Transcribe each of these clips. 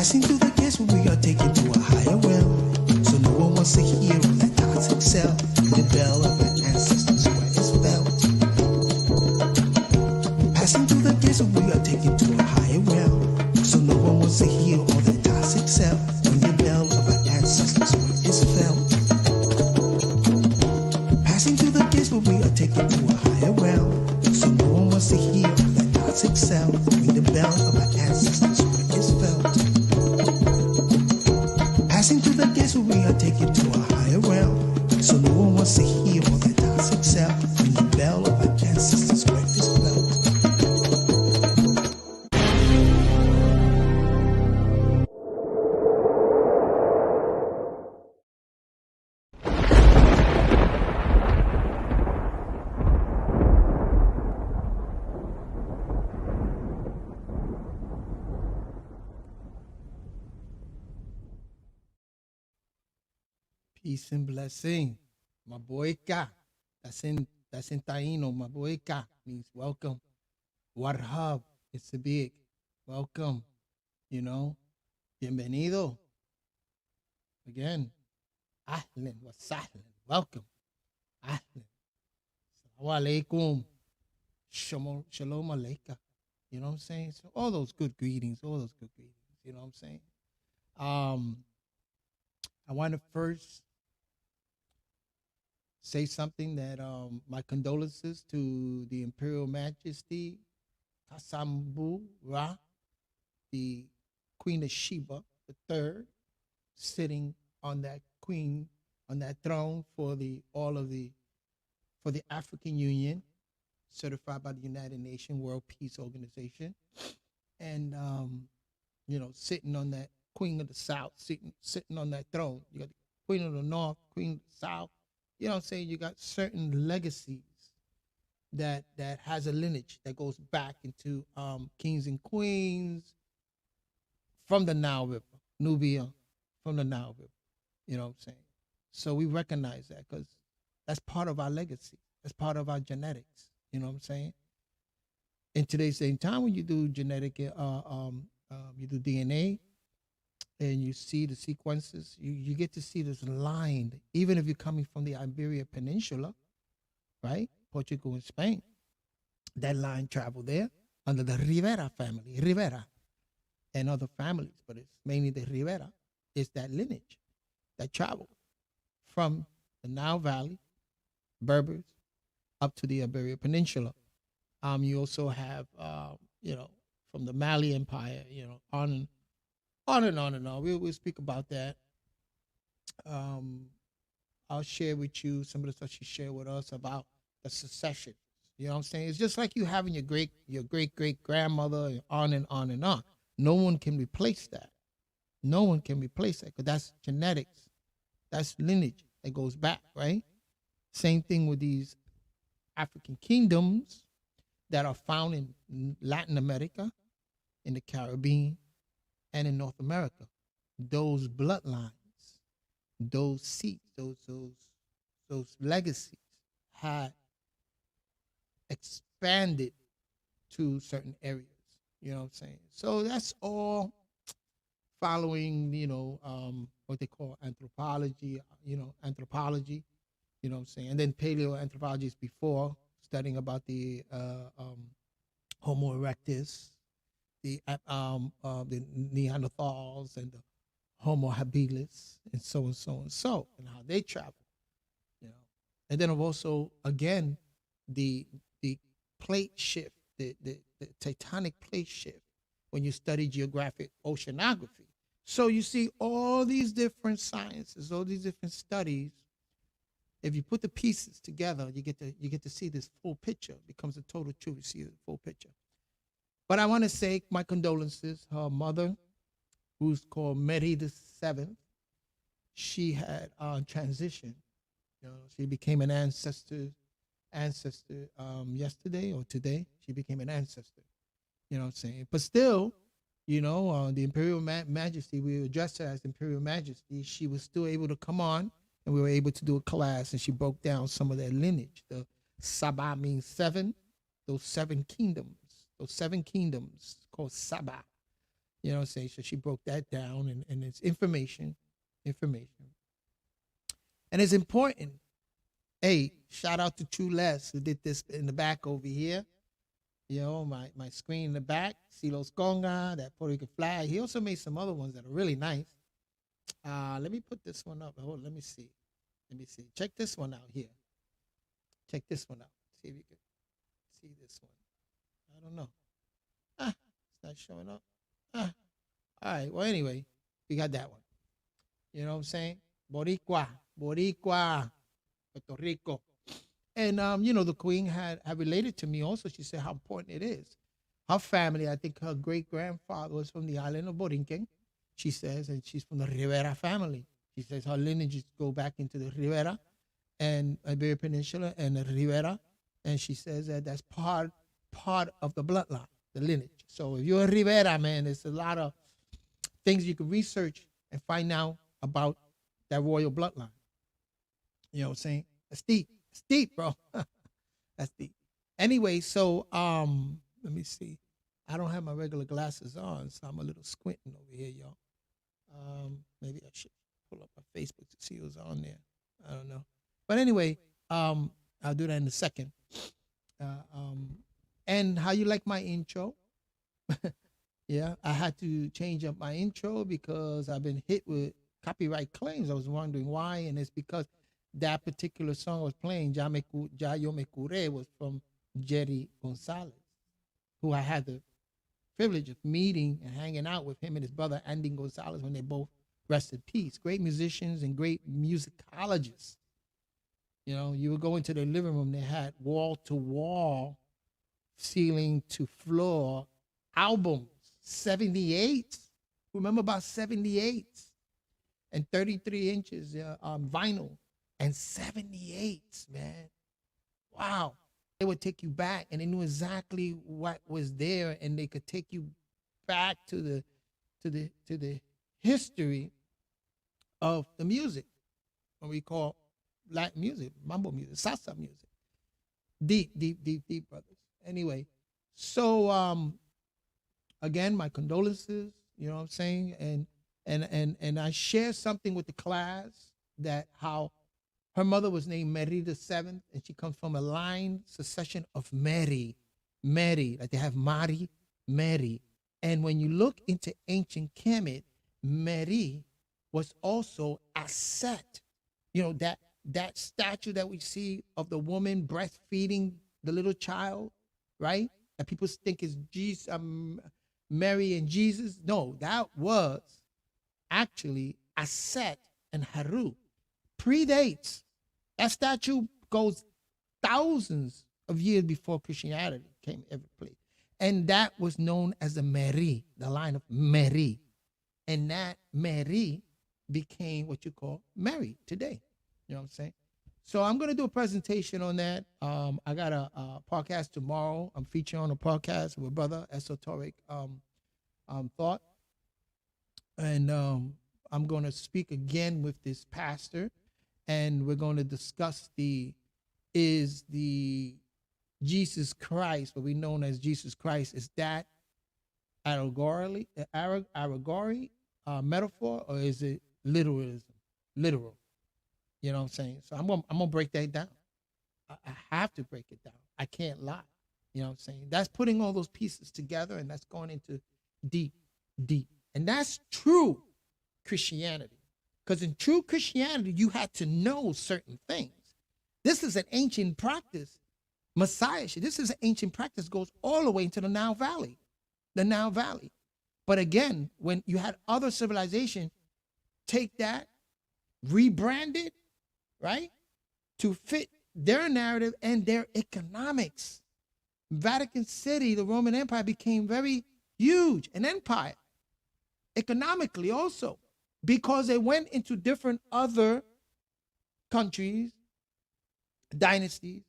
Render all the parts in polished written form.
Passing through the gates where we are taken to a higher realm. So no one wants to hear of that toxic cell. The bell of our ancestors where it's felt. Passing through the gates where we are taken to a higher realm. So no one wants to hear all that toxic cell. When the bell of our ancestors where it's felt. Passing through the gates where we are taken to a higher realm. So no one wants to hear all that toxic cell. When the bell of our ancestors where it's felt. Passing through the gates where we are taken to a higher realm. So no one wants to hear all that toxic cell. When the bell of our ancestors where it's felt. Peace and blessing. Boriqua. That's in Taino. Boriqua means welcome. Warhab. It's a big welcome. You know. Bienvenido. Again. Ahlan wa sahlan. Welcome. Ahlan. Assalamu alaikum. Shalom alaikum. You know what I'm saying? So all those good greetings. You know what I'm saying? I want to first say something that my condolences to the Imperial Majesty, Kasambu Ra, the Queen of Sheba III, sitting on that throne for the African Union, certified by the United Nations World Peace Organization, and you know, sitting on that Queen of the South, sitting on that throne. You got the Queen of the North, Queen of the South. You know what I'm saying? You got certain legacies that has a lineage that goes back into kings and queens from the Nile River, Nubia, from the Nile River. You know what I'm saying? So we recognize that because that's part of our legacy. That's part of our genetics. You know what I'm saying? In today's same time, when you do genetic, you do DNA, and you see the sequences, you get to see this line, even if you're coming from the Iberian Peninsula, right? Portugal and Spain. That line traveled there under the Rivera family, Rivera, and other families, but it's mainly the Rivera. It's that lineage that traveled from the Nile Valley, Berbers, up to the Iberian Peninsula. You also have, you know, from the Mali Empire, you know, on and on. We'll speak about that. I'll share with you some of the stuff she shared with us about the secession. You know what I'm saying? It's just like you having your great grandmother, and on and on and on. No one can replace that. No one can replace that because that's genetics. That's lineage that goes back, right? Same thing with these African kingdoms that are found in Latin America, in the Caribbean, and in North America. Those bloodlines, those seeds, those legacies had expanded to certain areas. You know what I'm saying? So that's all following, you know, what they call anthropology, you know what I'm saying? And then paleoanthropology is before studying about the Homo erectus, the Neanderthals and the Homo habilis, and so and how they travel, you know. And then also again the plate shift, the tectonic plate shift when you study geographic oceanography. So you see all these different sciences, all these different studies. If you put the pieces together, you get to see this full picture. It becomes a total truth. You see the full picture. But I want to say my condolences. Her mother, who's called Mary the Seventh, she had transitioned. You know, she became an ancestor yesterday or today. She became an ancestor. You know what I'm saying? But still, you know, the Imperial Majesty, we addressed her as Imperial Majesty. She was still able to come on, and we were able to do a class, and she broke down some of their lineage. The Saba means seven, those seven kingdoms called Saba. You know what I'm saying? So she broke that down, and it's information. And it's important. Hey, shout out to True Les who did this in the back over here. You know, my screen in the back, Silos Conga, that Puerto Rican flag. He also made some other ones that are really nice. Let me put this one up. Hold on, let me see. Check this one out here. Check this one out. See if you can see this one. I don't know. It's not showing up. All right. Well, anyway, we got that one. You know what I'm saying? Boriqua, Puerto Rico. And the queen had related to me also. She said how important it is. Her family, I think her great grandfather was from the island of Borinquen, she says, and she's from the Rivera family. She says her lineages go back into the Rivera and Iberian Peninsula and the Rivera. And she says that that's part of the bloodline, the lineage. So if you're a Rivera, man, there's a lot of things you can research and find out about that royal bloodline. You know what I'm saying? That's deep. It's deep, bro. That's deep. Anyway, so let me see. I don't have my regular glasses on, so I'm a little squinting over here, y'all. Maybe I should pull up my Facebook to see who's on there. I don't know. But anyway, I'll do that in a second. And how you like my intro? Yeah, I had to change up my intro because I've been hit with copyright claims. I was wondering why, and it's because that particular song I was playing, Ya Yo Me Curé, was from Jerry Gonzalez, who I had the privilege of meeting and hanging out with him and his brother Andy Gonzalez when they both rest in peace. Great musicians and great musicologists. You know, you would go into their living room, they had wall-to-wall, ceiling-to-floor albums, 78. Remember about 78 and 33 inches vinyl and 78s, man. Wow. They would take you back and they knew exactly what was there and they could take you back to the history of the music, what we call Latin music, mambo music, salsa music. Deep, brothers. Anyway, so again, my condolences, you know what I'm saying? And I share something with the class that how her mother was named Mary the Seventh, and she comes from a line succession of Mary, like they have Mary. And when you look into ancient Kemet, Mary was also a set. You know, that statue that we see of the woman breastfeeding the little child, right? That people think is Jesus, Mary and Jesus. No, that was actually Aset and Haru. Predates. That statue goes thousands of years before Christianity came ever place. And that was known as the Mary, the line of Mary. And that Mary became what you call Mary today. You know what I'm saying? So I'm going to do a presentation on that. I got a podcast tomorrow. I'm featuring on a podcast with brother Esoteric Thought. And I'm going to speak again with this pastor. And we're going to discuss the Jesus Christ, what we know as Jesus Christ, is that allegory, metaphor, or is it literalism? Literal. You know what I'm saying? So I'm gonna break that down. I have to break it down. I can't lie. You know what I'm saying? That's putting all those pieces together, and that's going into deep. And that's true Christianity. Because in true Christianity, you had to know certain things. This is an ancient practice. Messiahship. This is an ancient practice, goes all the way into the Nile Valley. But again, when you had other civilization take that, rebrand it, right, to fit their narrative and their economics. Vatican City, the Roman Empire, became very huge, an empire, economically also, because they went into different other countries, dynasties,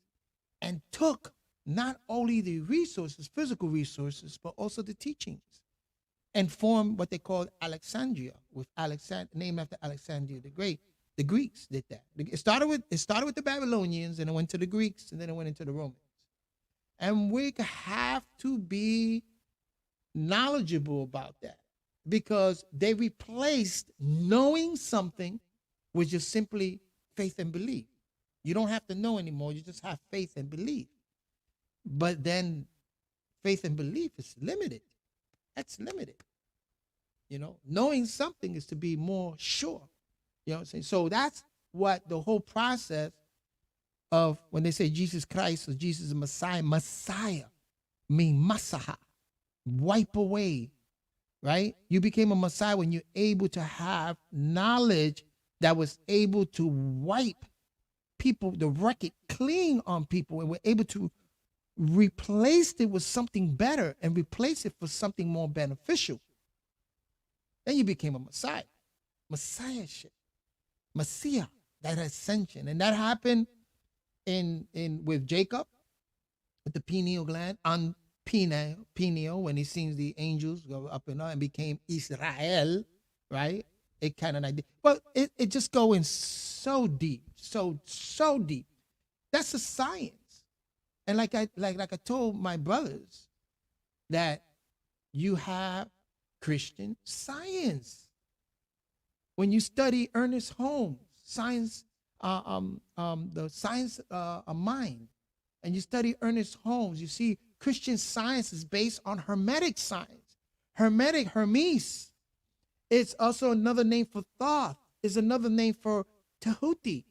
and took not only the resources, physical resources, but also the teachings, and formed what they called Alexandria, with named after Alexander the Great. The Greeks did that. It started with the Babylonians, and it went to the Greeks, and then it went into the Romans. And we have to be knowledgeable about that. because they replaced knowing something with just simply faith and belief. You don't have to know anymore. You just have faith and belief. But then faith and belief is limited. That's limited. Knowing something is to be more sure. You know what I'm saying? So that's what the whole process of when they say Jesus Christ or Jesus is Messiah. Messiah mean Masaha, wipe away, right? You became a Messiah when you're able to have knowledge that was able to wipe people, the record clean on people, and we're able to replace it with something better and replace it for something more beneficial. Then you became a Messiah, Messiahship, Messiah, that ascension. And that happened in with Jacob, with the pineal gland, on pineal, when he sees the angels go up and became Israel, right? It kind of like, but it just going so deep, so deep. That's a science. And like I told my brothers, that you have Christian Science. When you study Ernest Holmes, science, the science of mind, and you study Ernest Holmes, you see Christian Science is based on Hermetic science. Hermes. It's also another name for Thoth. It's another name for Tahuti.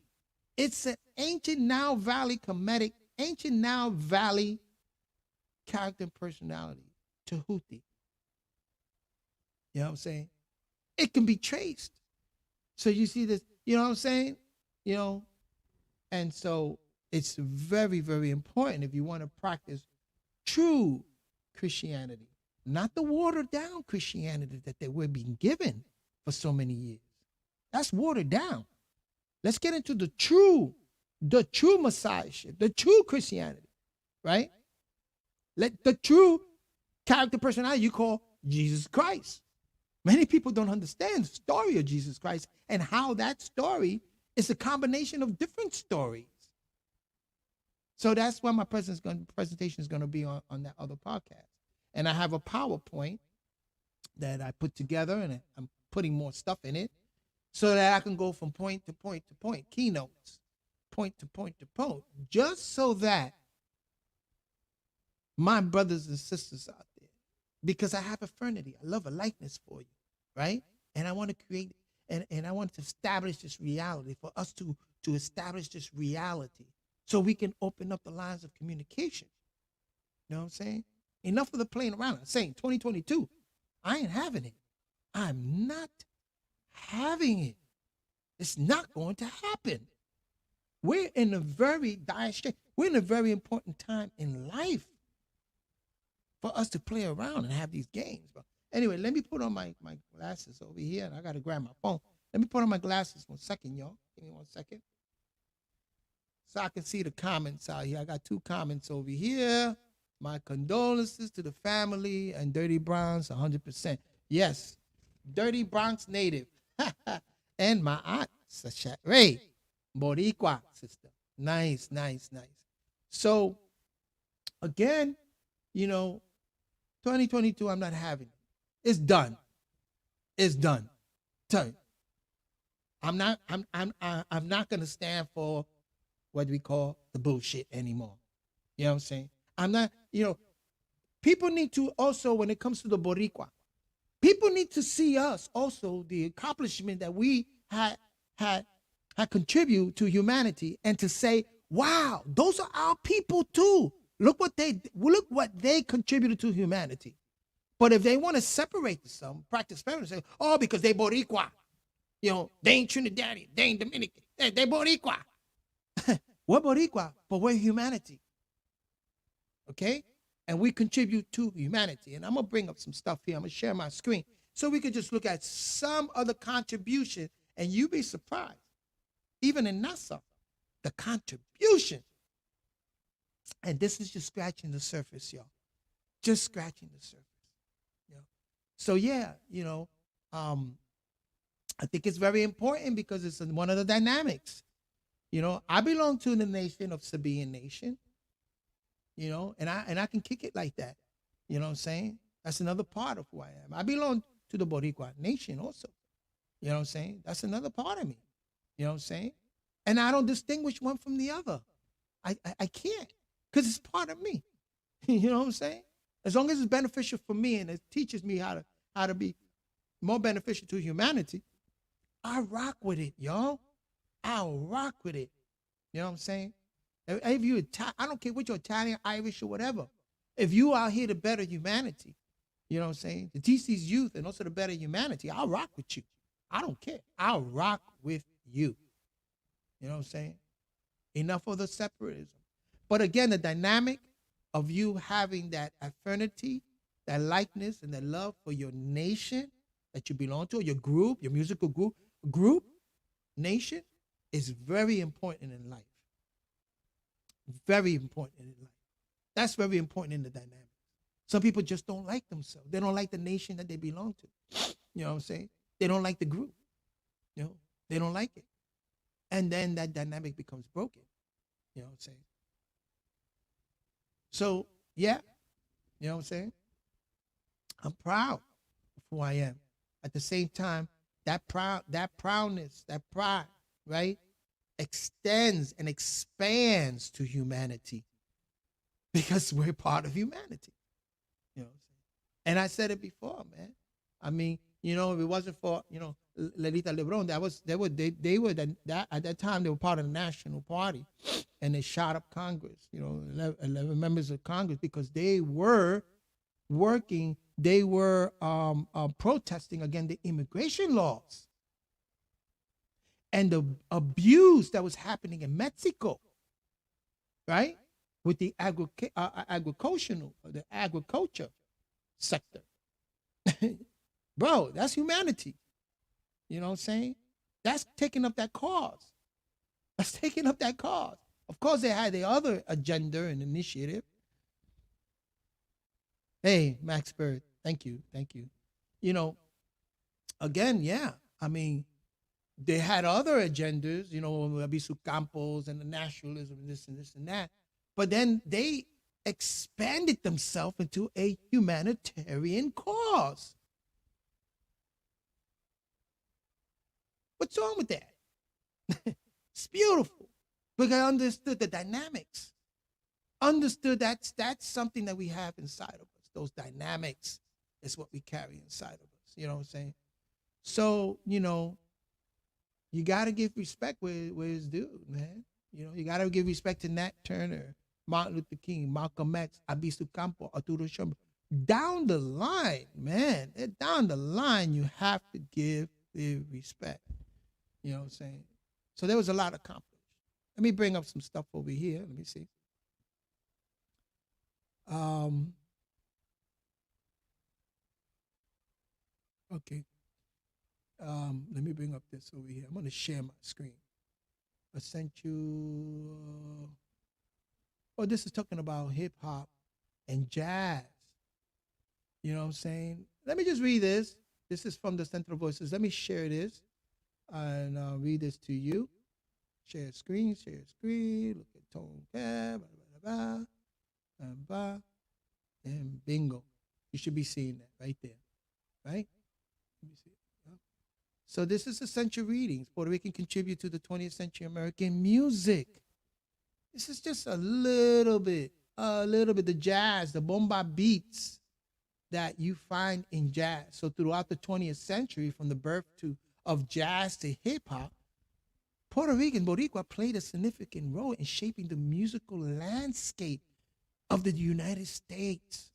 It's an ancient Nile Valley Kemetic, ancient Nile Valley character and personality, Tahuti. You know what I'm saying? It can be traced. So you see this, you know what I'm saying? And so it's very, very important if you want to practice true Christianity, not the watered down Christianity that they were being given for so many years. That's watered down. Let's get into the true Messiahship, the true Christianity, right? Let the true character personality you call Jesus Christ. Many people don't understand the story of Jesus Christ and how that story is a combination of different stories. So that's why my presentation is going to be on that other podcast. And I have a PowerPoint that I put together, and I'm putting more stuff in it so that I can go from point to point to point, keynotes, point to point to point, just so that my brothers and sisters out there, because I have affinity, I love a likeness for you, right? And I want to create, and I want to establish this reality, for us to establish this reality so we can open up the lines of communication. You know what I'm saying? Enough of the playing around. I'm saying 2022, I ain't having it. I'm not having it. It's not going to happen. We're in a very dire state. We're in a very important time in life for us to play around and have these games. But anyway, let me put on my glasses over here, and I got to grab my phone. Let me put on my glasses 1 second, y'all. Give me 1 second. So I can see the comments out here. I got 2 comments over here. My condolences to the family, and Dirty Bronx, 100%. Yes, Dirty Bronx native. And my aunt, Sasha Ray, Boriqua sister. Nice. So, again, 2022, I'm not having it. It's done. Done. I'm not gonna stand for what we call the bullshit anymore. You know what I'm saying? I'm not, people need to also, when it comes to the Boriqua, people need to see us also, the accomplishment that we had contributed to humanity, and to say, wow, those are our people too. Look what they contributed to humanity. But if they want to separate some, practice feminism, say, oh, because they Boriqua. They ain't Trinidadian, they ain't Dominican, they Boriqua. We're Boriqua, but we're humanity. Okay? And we contribute to humanity. And I'm going to bring up some stuff here. I'm going to share my screen so we can just look at some other contribution, and you'll be surprised. Even in NASA, the contribution. And this is just scratching the surface, y'all. Just scratching the surface. So, yeah, I think it's very important because it's one of the dynamics. I belong to the nation of Sabaean Nation, and I can kick it like that. You know what I'm saying? That's another part of who I am. I belong to the Boriqua nation also. You know what I'm saying? That's another part of me. You know what I'm saying? And I don't distinguish one from the other. I can't, because it's part of me. You know what I'm saying? As long as it's beneficial for me and it teaches me how to be more beneficial to humanity, I rock with it, y'all. I'll rock with it. You know what I'm saying? If you I don't care what you're Italian, Irish, or whatever. If you are here to better humanity, you know what I'm saying? To teach these youth and also to better humanity, I'll rock with you. I don't care. I'll rock with you. You know what I'm saying? Enough of the separatism. But again, the dynamic of you having that affinity, that likeness, and that love for your nation that you belong to, your group, your musical group, nation, is very important in life. Very important in life. That's very important in the dynamic. Some people just don't like themselves. They don't like the nation that they belong to. You know what I'm saying? They don't like the group. You know, they don't like it. And then that dynamic becomes broken. You know what I'm saying? So, yeah, you know what I'm saying? I'm proud of who I am. At the same time, that proudness, that pride, right, extends and expands to humanity because we're part of humanity. You know what I'm saying? And I said it before, man. I mean, you know, if it wasn't for, you know, Lelita Lebron, they were at that time they were part of the National Party, and they shot up Congress, you know, 11 members of Congress, because they were working, they were protesting against the immigration laws and the abuse that was happening in Mexico, right? With the agriculture sector. Bro, that's humanity. You know what I'm saying? That's taking up that cause. That's taking up that cause. Of course, they had the other agenda and initiative. Hey, Max Bird, thank you. You know, again, yeah, I mean, they had other agendas, you know, Abisu Campos and the nationalism and this and that. But then they expanded themselves into a humanitarian cause. What's wrong with that? It's beautiful, because I understood the dynamics. Understood that's something that we have inside of us. Those dynamics is what we carry inside of us. You know what I'm saying? So, you know, you got to give respect where it's due, man. You know, you got to give respect to Nat Turner, Martin Luther King, Malcolm X, Abisu Campo, Arturo Schumber. Down the line, man, down the line, you have to give the respect. You know what I'm saying? So there was a lot accomplished. Let me bring up some stuff over here. Let me see. Okay. Let me bring up this over here. I'm going to share my screen. I sent you. Oh, this is talking about hip hop and jazz. You know what I'm saying? Let me just read this. This is from the Central Voices. Let me share this and I'll read this to you. Share screen. Look at tone tab, and bingo. You should be seeing that right there, right? Let me see. So this is Essential Readings. Puerto Rican contribute to the 20th century American music. This is just a little bit, the jazz, the bomba beats that you find in jazz. So throughout the 20th century, from the birth of jazz to hip hop, Puerto Rican Boriqua played a significant role in shaping the musical landscape of the United States.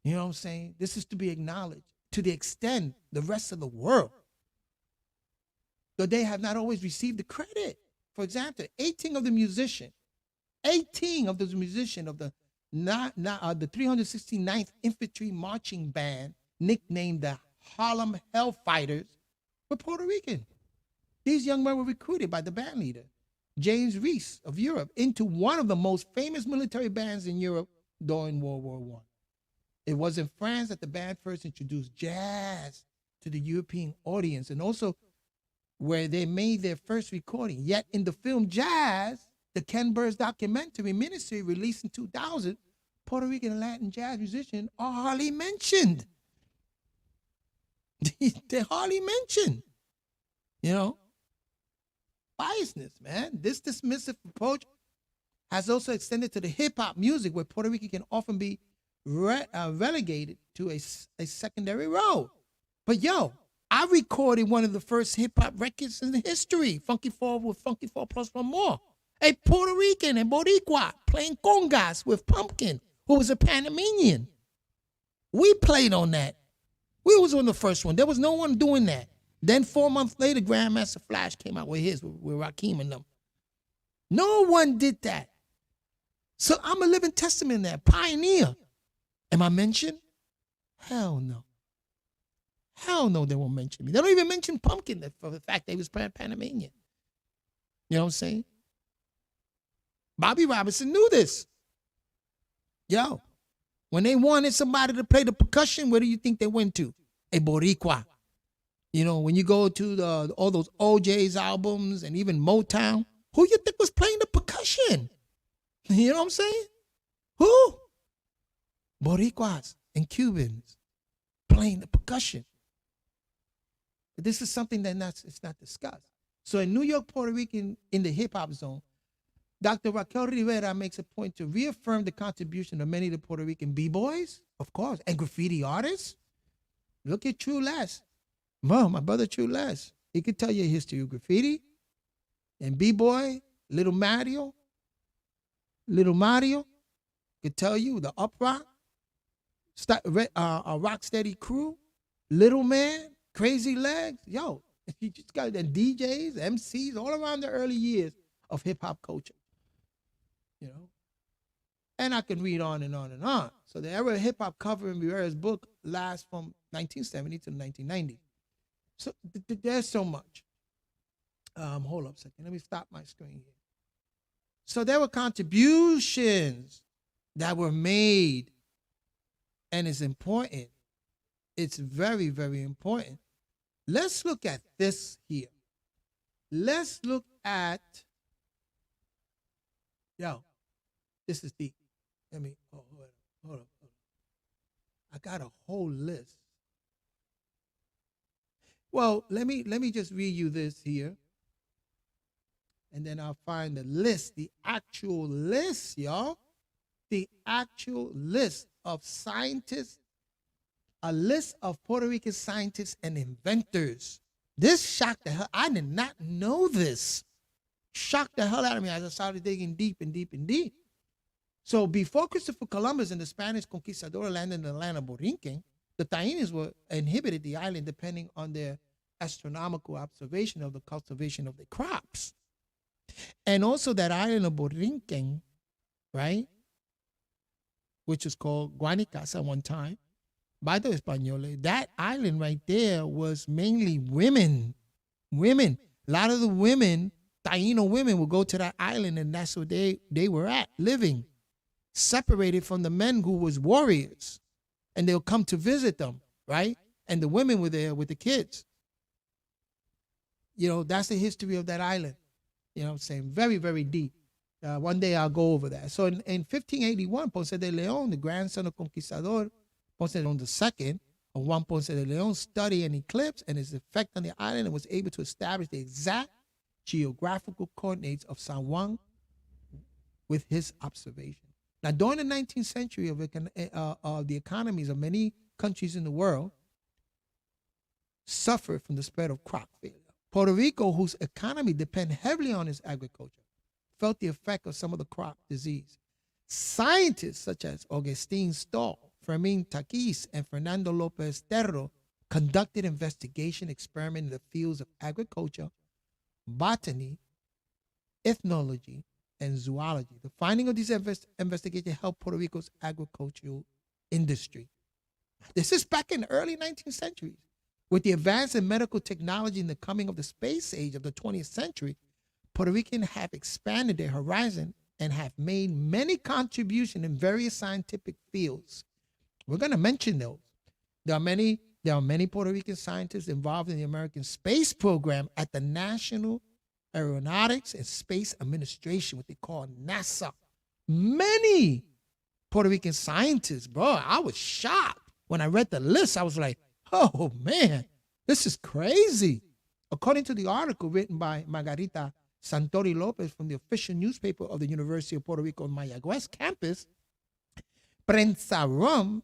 You know what I'm saying? This is to be acknowledged to the extent the rest of the world, though they have not always received the credit. For example, 18 of the musicians of the 369th Infantry Marching Band, nicknamed the Harlem Hellfighters, were Puerto Rican. These young men were recruited by the band leader, James Reese of Europe, into one of the most famous military bands in Europe during World War I. It was in France that the band first introduced jazz to the European audience, and also where they made their first recording. Yet in the film Jazz, the Ken Burns documentary miniseries released in 2000, Puerto Rican and Latin jazz musicians are hardly mentioned. They hardly mention, you know, biasness, man. This dismissive approach has also extended to the hip-hop music, where Puerto Rico can often be relegated to a secondary role. But yo, I recorded one of the first hip-hop records in history, Funky 4 with Funky 4 plus one more. A Puerto Rican and Boriqua playing congas with Pumpkin, who was a Panamanian. We played on that. We was on the first one. There was no one doing that. Then 4 months later, Grandmaster Flash came out with his, with Rakim and them. No one did that. So I'm a living testament of that. Pioneer. Am I mentioned? Hell no. Hell no, they won't mention me. They don't even mention Pumpkin for the fact that he was Panamanian. You know what I'm saying? Bobby Robinson knew this. Yo, when they wanted somebody to play the percussion, where do you think they went to? A Boriqua. You know, when you go to all those OJ's albums and even Motown, who you think was playing the percussion? You know what I'm saying? Who? Boricuas and Cubans playing the percussion. But this is something that it's not discussed. So in New York, Puerto Rican, in the hip-hop zone, Dr. Raquel Rivera makes a point to reaffirm the contribution of many of the Puerto Rican b-boys, of course, and graffiti artists. Look at True Les. Mom, my brother True Les. He could tell you a history of graffiti and b-boy, Little Mario could tell you the Uprock, Rocksteady Crew, Little Man, Crazy Legs. Yo, you just got the DJs, MCs, all around the early years of hip-hop culture. You know? And I can read on and on and on. So the era of hip-hop cover in Rivera's book lasts from 1970 to 1990. So there's so much. Hold up a second. Let me stop my screen here. So there were contributions that were made, and it's important. It's very, very important. Let's look at this here. Let's look at, yo, this is deep. Hold up. I got a whole list. Well, let me just read you this here. And then I'll find the list, the actual list, y'all. The actual list of scientists, a list of Puerto Rican scientists and inventors. This shocked the hell. I did not know this. Shocked the hell out of me as I started digging deep and deep and deep. So before Christopher Columbus and the Spanish conquistador landed in the land of Borinquen, the Taínos were inhabited the island depending on their astronomical observation of the cultivation of the crops. And also that island of Borinquen, right, which is called Guanacaste one time, by the Españoles, that island right there was mainly women. A lot of the women, Taíno women, would go to that island, and that's where they were at, living, separated from the men who was warriors. And they'll come to visit them, right? And the women were there with the kids. You know, that's the history of that island. You know what I'm saying? Very, very deep. One day I'll go over that. So in 1581, Ponce de Leon, the grandson of Conquistador, Ponce de Leon II, of Juan Ponce de Leon, studied an eclipse and its effect on the island and was able to establish the exact geographical coordinates of San Juan with his observation. Now, during the 19th century, the economies of many countries in the world suffered from the spread of crop failure. Puerto Rico, whose economy depends heavily on its agriculture, felt the effect of some of the crop disease. Scientists such as Augustin Stahl, Fermin Taquis, and Fernando Lopez Terro conducted investigation experiments in the fields of agriculture, botany, ethnology, and zoology. The finding of these investigations helped Puerto Rico's agricultural industry. This is back in the early 19th century. With the advance in medical technology and the coming of the space age of the 20th century, Puerto Ricans have expanded their horizon and have made many contributions in various scientific fields. We're going to mention those. There are many Puerto Rican scientists involved in the American space program at the National Aeronautics and Space Administration, what they call NASA. Many Puerto Rican scientists, bro. I was shocked when I read the list. I was like, Oh, man, this is crazy. According to the article written by Margarita Santori Lopez from the official newspaper of the University of Puerto Rico Mayagüez campus, Prensa Rum,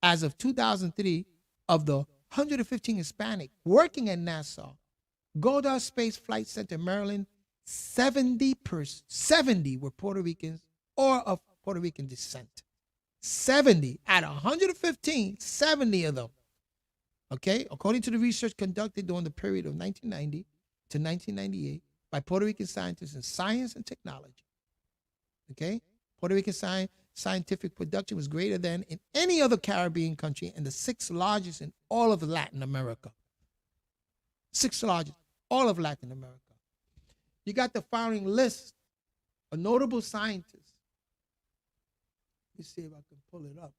as of 2003, of the 115 Hispanic working at NASA Goddard Space Flight Center, Maryland, 70 were Puerto Ricans or of Puerto Rican descent. 70 out of 115, 70 of them. Okay, according to the research conducted during the period of 1990 to 1998 by Puerto Rican scientists in science and technology. Okay, Puerto Rican scientific production was greater than in any other Caribbean country and the sixth largest in all of Latin America. Sixth largest, all of Latin America. You got the following list of notable scientists. Let me see if I can pull it up.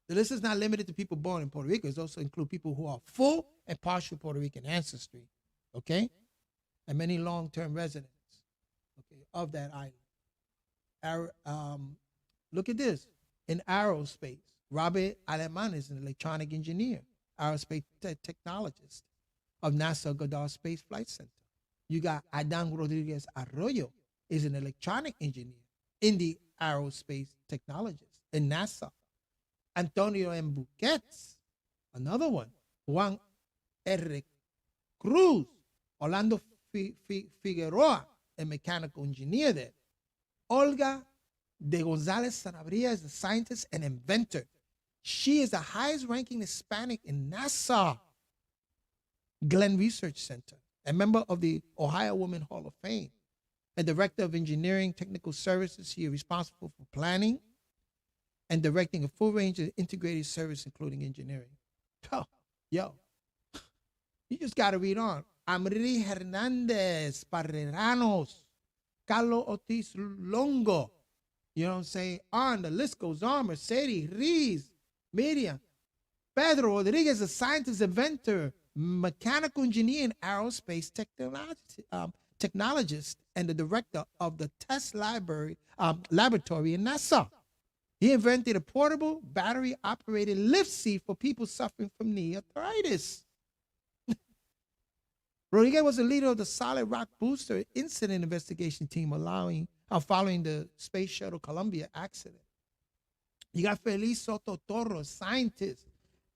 The list is not limited to people born in Puerto Rico. It also includes people who are full and partial Puerto Rican ancestry, okay? And many long-term residents, okay, of that island. Look at this. In aerospace, Robert Aleman is an electronic engineer, aerospace technologist of NASA Goddard Space Flight Center. You got Adan Rodriguez Arroyo is an electronic engineer in the aerospace technologist in NASA. Antonio M. Buquets, another one. Juan R. Cruz, Orlando Figueroa, a mechanical engineer there. Olga de Gonzalez Sanabria is a scientist and inventor. She is the highest ranking Hispanic in NASA Glenn Research Center, a member of the Ohio Women Hall of Fame, a director of engineering technical services. She is responsible for planning and directing a full range of integrated service, including engineering. Oh, yo, you just got to read on. Amri Hernandez, Parreranos, Carlos Ortiz Longo. You know what I'm saying? On, the list goes on. Mercedes, Rees, Miriam, Pedro Rodriguez, a scientist, inventor, mechanical engineer, and aerospace technologist, and the director of the test laboratory in NASA. He invented a portable, battery-operated lift seat for people suffering from knee arthritis. Rodriguez was the leader of the solid rock booster incident investigation team following the Space Shuttle Columbia accident. You got Feliz Soto Toro, scientist,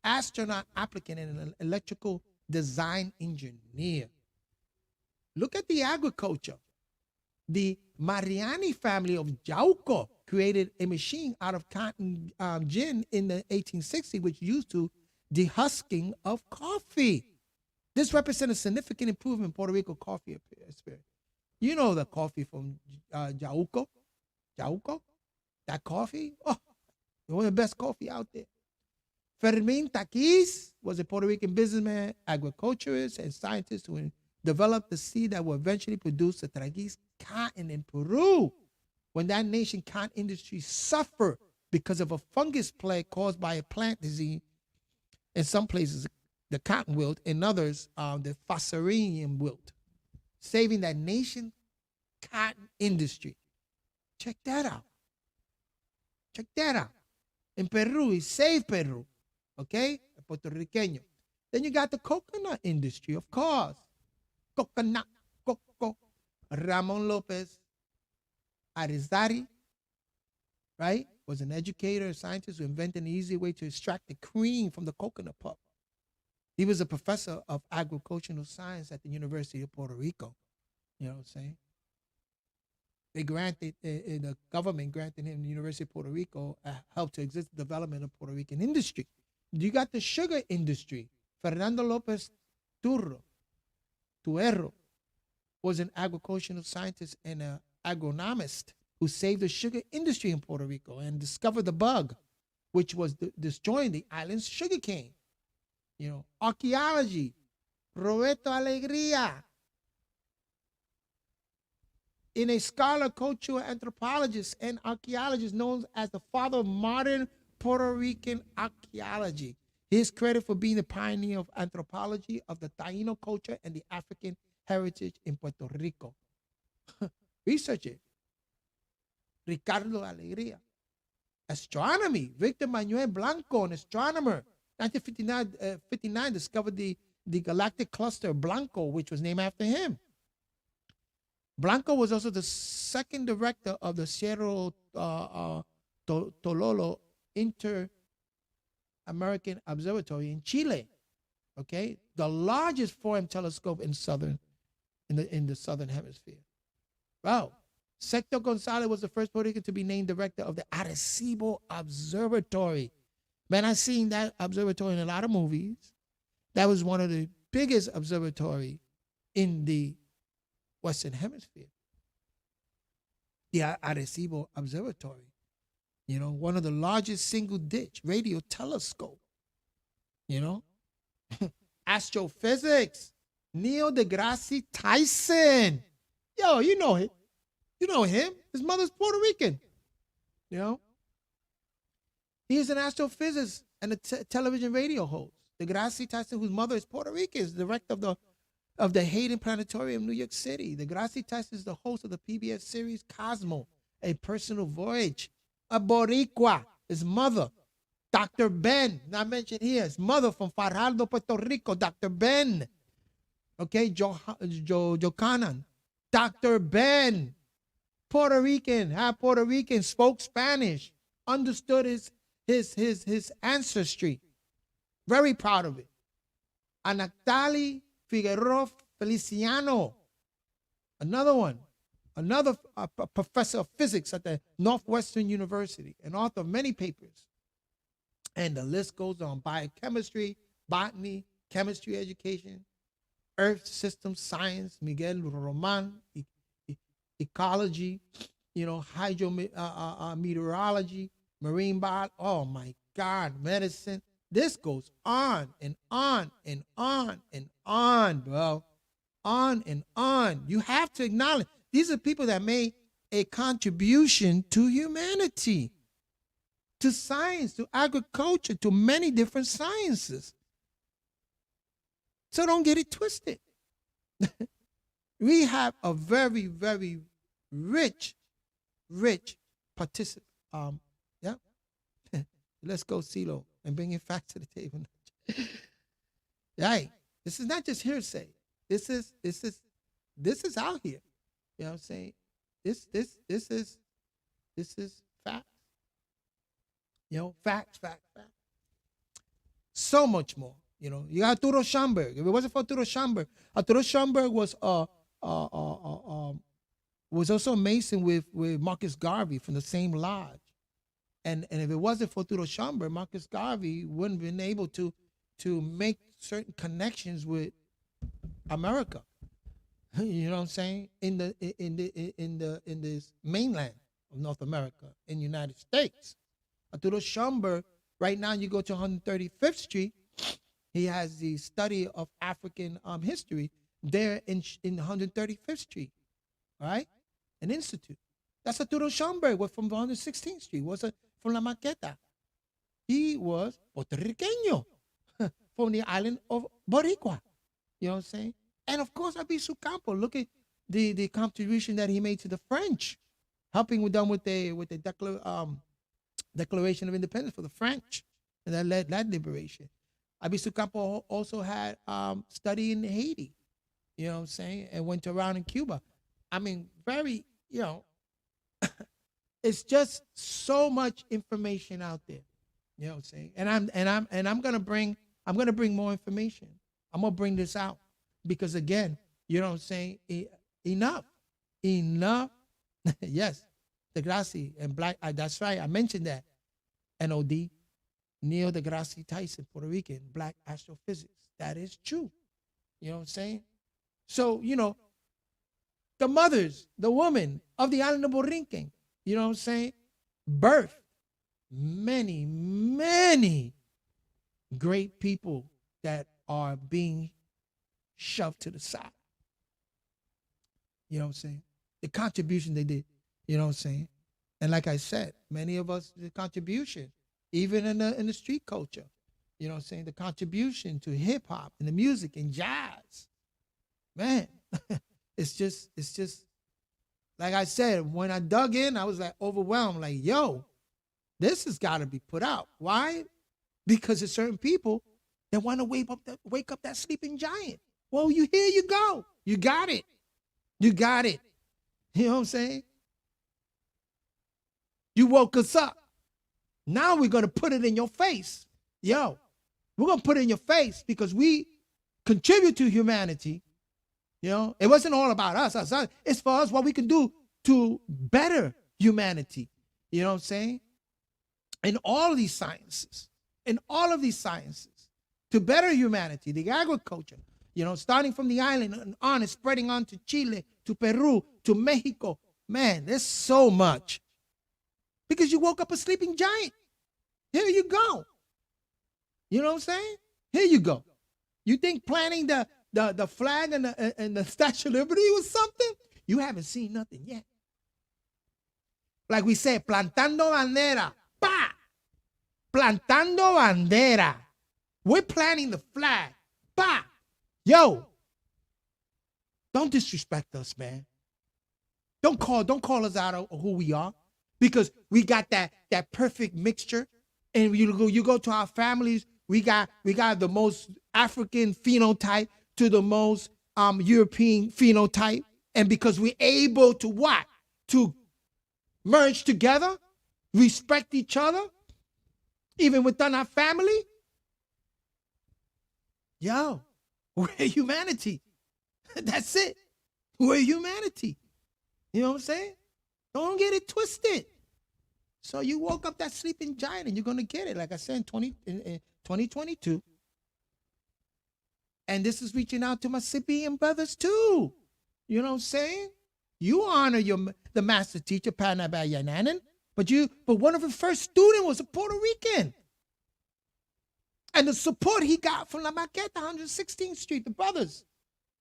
astronaut applicant, and an electrical design engineer. Look at the agriculture. The Mariani family of Jauco created a machine out of cotton gin in the 1860s, which used to dehusking of coffee. This represents a significant improvement in Puerto Rico coffee experience. You know the coffee from Jauco? Jauco? That coffee? Oh, one of the best coffee out there. Fermin Taquis was a Puerto Rican businessman, agriculturist, and scientist who developed the seed that will eventually produce the Traguis cotton in Peru. When that nation cotton industry suffered because of a fungus plague caused by a plant disease, in some places the cotton wilt, in others the Fusarium wilt, saving that nation cotton industry. Check that out. Check that out. In Peru, he saved Peru. Okay? Puerto Riqueño. Then you got the coconut industry, of course. Coconut, coco. Ramon Lopez Arizari, right, was an educator and scientist who invented an easy way to extract the cream from the coconut pulp. He was a professor of agricultural science at the University of Puerto Rico. You know what I'm saying? The government granted him the University of Puerto Rico help to exist the development of Puerto Rican industry. You got the sugar industry. Fernando Lopez Tuerro was an agricultural scientist and an agronomist who saved the sugar industry in Puerto Rico and discovered the bug, which was destroying the island's sugarcane. You know, archaeology, Roberto Alegría, in a scholar, cultural anthropologist, and archaeologist known as the father of modern Puerto Rican archaeology. He is credited for being the pioneer of anthropology of the Taino culture and the African heritage in Puerto Rico. Research it. Ricardo Alegría. astronomy. Victor Manuel Blanco, an astronomer, 1959 discovered the galactic cluster Blanco, which was named after him. Blanco was also the second director of the Cerro Tololo Inter-American Observatory in Chile. Okay, the largest 4M telescope in the southern hemisphere. Wow. Sector Gonzalez was the first Puerto Rican to be named director of the Arecibo Observatory. Man, I've seen that observatory in a lot of movies. That was one of the biggest observatory in the Western Hemisphere. The Arecibo Observatory. You know, one of the largest single ditch radio telescope. You know, astrophysics. Neil deGrasse Tyson. Yo, you know him. You know him. His mother's Puerto Rican. You know? He is an astrophysicist and a television radio host. DeGrasse Tyson, whose mother is Puerto Rican, is the director of the Hayden Planetarium, New York City. DeGrasse Tyson is the host of the PBS series Cosmo, A Personal Voyage. A Boriqua, his mother. Dr. Ben, not mentioned here, his mother from Fajardo, Puerto Rico, Dr. Ben. Okay, Jocanan. Dr. Ben. Puerto Rican, half Puerto Rican, spoke Spanish, understood his ancestry. Very proud of it. Anactali Figueroa Feliciano, another professor of physics at the Northwestern University, and author of many papers. And the list goes on: biochemistry, botany, chemistry education, earth system science, Miguel Roman, ecology, hydrometeorology, marine biology. Oh my God, medicine. This goes on and on and on and on, bro. On and on. You have to acknowledge these are people that made a contribution to humanity, to science, to agriculture, to many different sciences. So don't get it twisted. We have a very, very rich participant. Yeah. Let's go, CeeLo, and bring it back to the table. Right. This is not just hearsay. This is out here. You know what I'm saying? This is facts. You know, facts. So much more. You know, you got Arturo Schomburg. If it wasn't for Arturo Schomburg was also a Mason with Marcus Garvey from the same lodge. And if it wasn't for Arturo Schomburg, Marcus Garvey wouldn't have been able to make certain connections with America. You know what I'm saying? In this mainland of North America, in the United States. Arturo Schomburg, right now you go to 135th Street, he has the study of African history there in 135th Street, right? An institute. That's Arturo Schomburg, was from 116th Street, was from La Maqueta. He was Puerto Riqueño from the island of Boriqua. You know what I'm saying? And of course, Abisu Campo. Look at the contribution that he made to the French, helping with them with the Declaration of Independence for the French, and that led that liberation. Abisu Campo also had study in Haiti, you know what I'm saying, and went around in Cuba. I mean, very, you know, it's just so much information out there, you know what I'm saying. And I'm gonna bring more information. I'm gonna bring this out because again, you know what I'm saying. Enough. Yes, deGrasse and Black. That's right. I mentioned that. NOD. Neil deGrasse Tyson, Puerto Rican, Black astrophysics. That is true. You know what I'm saying? So, you know, the mothers, the women of the island of Borinquen, you know what I'm saying, birthed many, many great people that are being shoved to the side. You know what I'm saying? The contribution they did, you know what I'm saying? And like I said, many of us, the contribution, even in the street culture, you know what I'm saying? The contribution to hip hop and the music and jazz. Man, it's just, like I said, when I dug in, I was like overwhelmed, like, yo, This has got to be put out. Why? Because there's certain people that want to wake up that sleeping giant. Well, here you go. You got it. You got it. You know what I'm saying? You woke us up. Now we're going to put it in your face. Yo, we're going to put it in your face because we contribute to humanity. You know, it wasn't all about us. It's for us what we can do to better humanity. You know what I'm saying? In all of these sciences, to better humanity, the agriculture, you know, starting from the island and on and spreading on to Chile, to Peru, to Mexico. Man, there's so much. Because you woke up a sleeping giant. Here you go. You know what I'm saying? Here you go. You think planting the flag and the Statue of Liberty was something? You haven't seen nothing yet. Like we said, plantando bandera. Pa! Plantando bandera. We're planting the flag. Pa! Yo, don't disrespect us, man. Don't call us out of who we are, because we got that perfect mixture. And you go to our families, we got the most African phenotype to the most European phenotype. And because we're able to what? To merge together, respect each other, even within our family. Yo, we're humanity. That's it. We're humanity. You know what I'm saying? Don't get it twisted. So you woke up that sleeping giant and you're going to get it, like I said, in 2022. And this is reaching out to my Sibian brothers too. You know what I'm saying? You honor the master teacher, Panabayananan, but one of the first students was a Puerto Rican. And the support he got from La Maqueta, 116th Street, the brothers.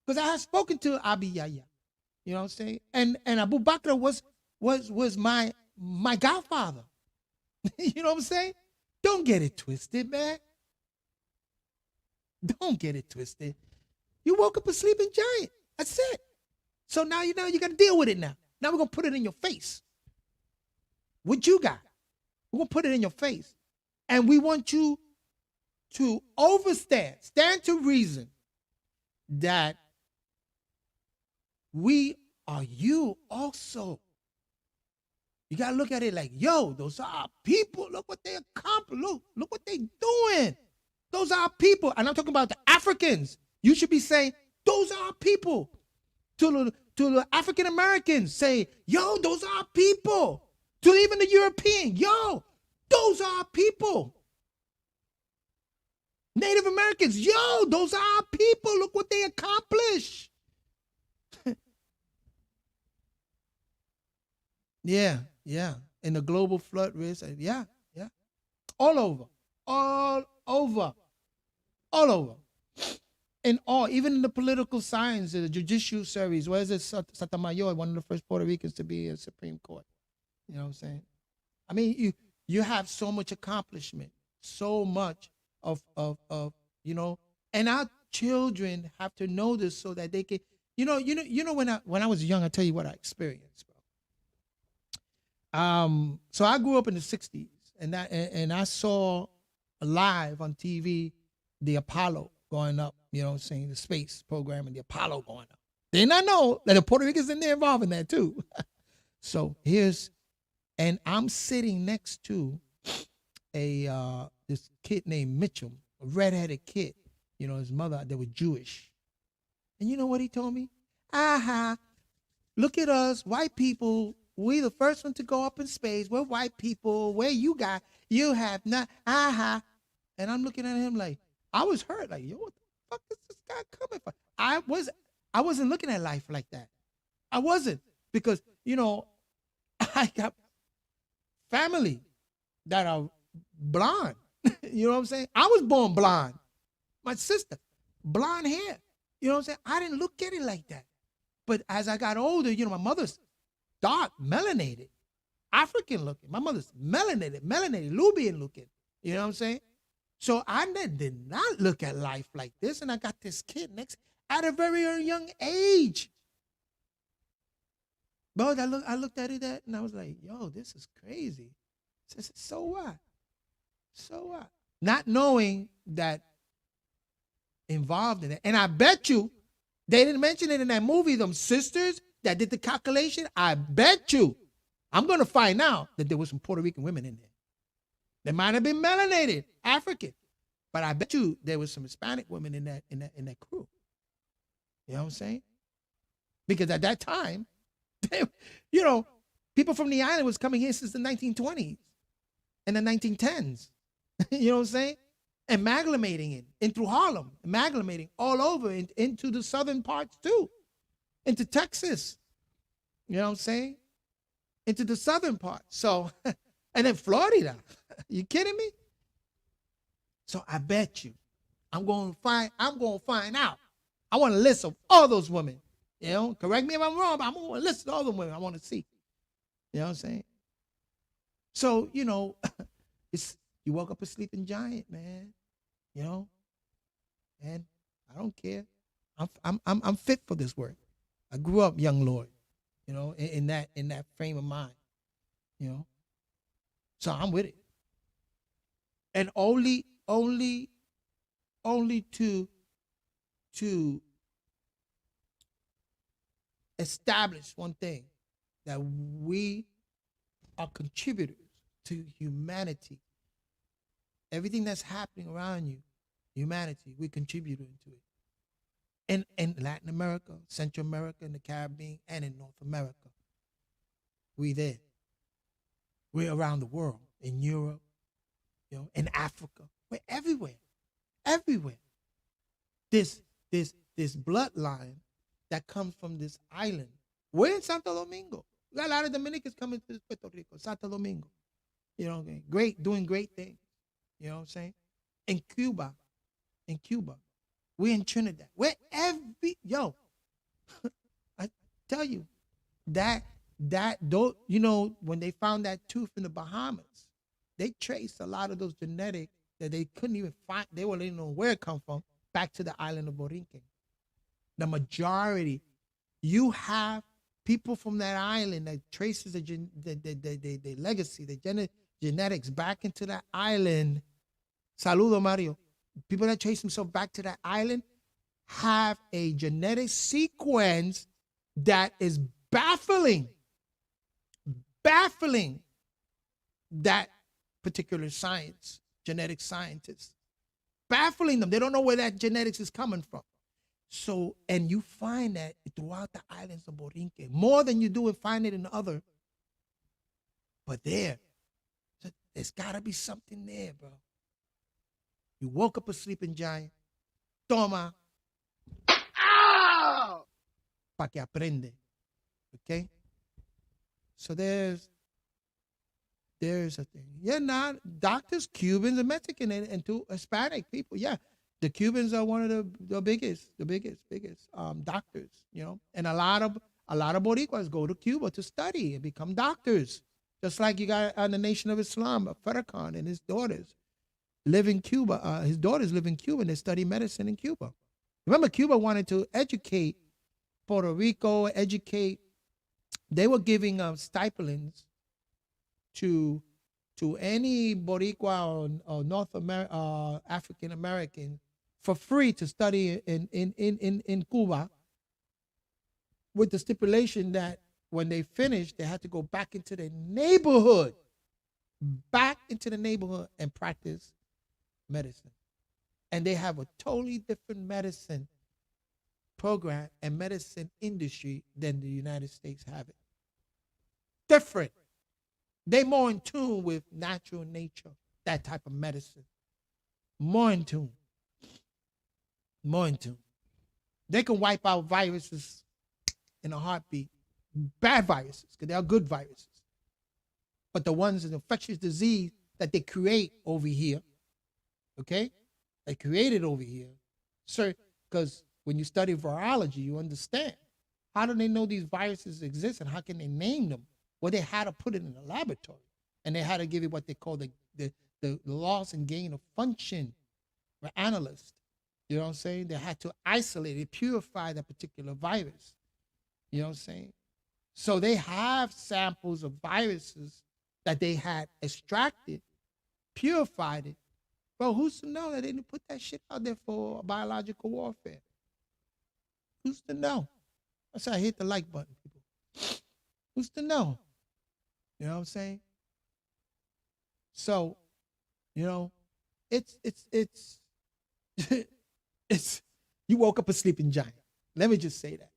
Because I had spoken to Abi Yaya. You know what I'm saying? And Abu Bakr was my godfather. You know what I'm saying? Don't get it twisted, man. Don't get it twisted. You woke up a sleeping giant. That's it. So now you know you got to deal with it now. Now we're going to put it in your face. What you got? We're going to put it in your face. And we want you to stand to reason that we are you also. You got to look at it like, yo, those are our people. Look what they accomplished. Look what they doing. Those are our people. And I'm talking about the Africans. You should be saying, those are our people. To the African Americans, say, yo, those are our people. To even the European, yo, those are our people. Native Americans, yo, those are our people. Look what they accomplished. Yeah. In the global flood risk, yeah. All over. And even in the political science, the judicial service, where is it? Sotomayor, one of the first Puerto Ricans to be in Supreme Court. You know what I'm saying? I mean, you have so much accomplishment, so much of you know, and our children have to know this so that they can, you know, when I was young, I tell you what I experienced, bro. So I grew up in the 60s, and I saw live on TV the Apollo going up, you know what I'm saying, the space program and the Apollo going up. Didn't I know that the Puerto Ricans in there involved in that too? So and I'm sitting next to this kid named Mitchell, a redheaded kid. You know, his mother, they were Jewish. And you know what he told me? Look at us, white people. We the first one to go up in space. We're white people. Where you have not. And I'm looking at him like, I was hurt. Like, yo, what the fuck is this guy coming from? I wasn't looking at life like that. I wasn't. Because, you know, I got family that are blonde. You know what I'm saying? I was born blonde. My sister, blonde hair. You know what I'm saying? I didn't look at it like that. But as I got older, you know, my mother's dark, melanated, African looking. My mother's melanated, Nubian looking. You know what I'm saying? So I did not look at life like this. And I got this kid next at a very young age. But I looked at it and I was like, yo, this is crazy. So what? So what? Not knowing that involved in it. And I bet you they didn't mention it in that movie, them sisters that did the calculation. I bet you I'm going to find out that there was some Puerto Rican women in there. They might have been melanated, African, but I bet you there was some Hispanic women in that crew. You know what I'm saying? Because at that time, they, people from the island was coming here since the 1920s and the 1910s. You know what I'm saying? Amalgamating in through Harlem, amalgamating all over into the southern parts too, into Texas. You know what I'm saying? Into the southern part. So, and then Florida. You kidding me? So I bet you, I'm going to find out. I want a list of all those women. You know, correct me if I'm wrong, but I'm going to list all the women I want to see. You know what I'm saying? So, you woke up a sleeping giant, man. You know, and I don't care. I'm fit for this work. I grew up young Lord, in that frame of mind, So I'm with it. And only to establish one thing, that we are contributors to humanity. Everything that's happening around you, humanity, we contribute to it. In Latin America, Central America, in the Caribbean, and in North America. We there. We're around the world, in Europe, in Africa. We're everywhere. Everywhere. This bloodline that comes from this island. We're in Santo Domingo. We got a lot of Dominicans coming to Puerto Rico, Santo Domingo. Doing great things. You know what I'm saying? In Cuba. We're in Trinidad. We're I tell you, when they found that tooth in the Bahamas, they traced a lot of those genetics that they couldn't even find. They didn't know where it come from, back to the island of Boriqua. The majority, you have people from that island that traces the legacy, the genetics back into that island. Saludo, Mario. People that trace themselves back to that island have a genetic sequence that is baffling that particular genetic scientists. Baffling them. They don't know where that genetics is coming from. So, and you find that throughout the islands of Boriqua, more than you do and find it in other. But there's got to be something there, bro. You woke up a sleeping giant. Toma. Pa que aprende. Okay? So there's a thing. Yeah, not doctors, Cubans, and Mexican, and two Hispanic people. Yeah. The Cubans are one of the biggest doctors, and a lot of Boricuas go to Cuba to study and become doctors. Just like you got the Nation of Islam, Farrakhan and his daughters live in Cuba. His daughters live in Cuba and they study medicine in Cuba. Remember, Cuba wanted to educate Puerto Rico, They were giving stipends to any Boricua or North America, African American for free to study in Cuba, with the stipulation that when they finished, they had to go back into the neighborhood and practice medicine. And they have a totally different medicine program and medicine industry than the United States have it. Different. They more in tune with natural nature, that type of medicine. More in tune. They can wipe out viruses in a heartbeat. Bad viruses, because they are good viruses. But the ones in infectious disease that they create over here, okay? They created over here. So, because when you study virology, you understand. How do they know these viruses exist and how can they name them? Well, they had to put it in a laboratory. And they had to give it what they call the loss and gain of function for analysts. You know what I'm saying? They had to isolate it, purify that particular virus. You know what I'm saying? So they have samples of viruses that they had extracted, purified it. Bro, who's to know that they didn't put that shit out there for biological warfare? Who's to know? That's why I hit the like button, people. Who's to know? You know what I'm saying? So, you know, it's it's you woke up a sleeping giant. Let me just say that.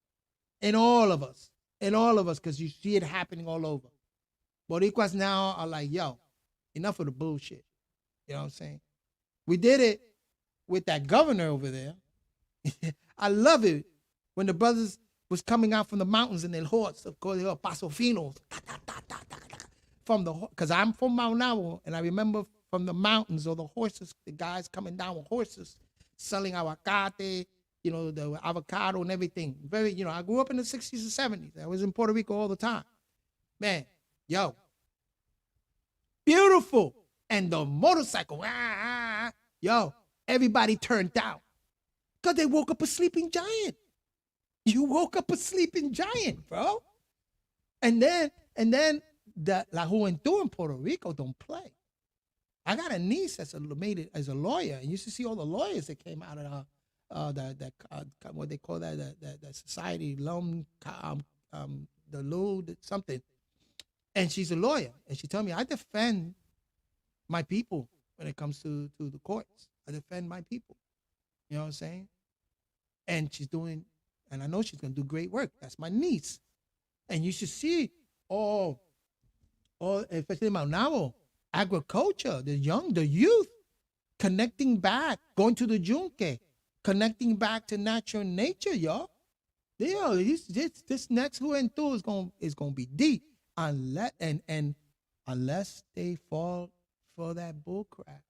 And all of us, because you see it happening all over. Boriquas now are like, yo, enough of the bullshit. You know what I'm saying? We did it with that governor over there. I love it when the brothers was coming out from the mountains in their horse, of course, they were paso finos, from the, because I'm from Mount Nabo, and I remember from the mountains or the horses, the guys coming down with horses, selling aguacate, you know, the avocado and everything. Very, you know, I grew up in the 60s and 70s. I was in Puerto Rico all the time. Man, yo, beautiful. And the motorcycle, yo, everybody turned down because they woke up a sleeping giant. You woke up a sleeping giant, bro. And then the La Juventud in Puerto Rico don't play. I got a niece that's made it as a lawyer, and you should see all the lawyers that came out of what they call that society, the Lud something. And she's a lawyer, and she told me, I defend my people when it comes to the courts. I defend my people. You know what I'm saying? And she's doing, and I know she's gonna do great work. That's my niece. And you should see all especially Mount Nabo, agriculture, the youth, connecting back, going to the Junque, connecting back to natural nature, y'all. Yo, this next Juventud is gonna be deep unless unless they fall for that bull crap.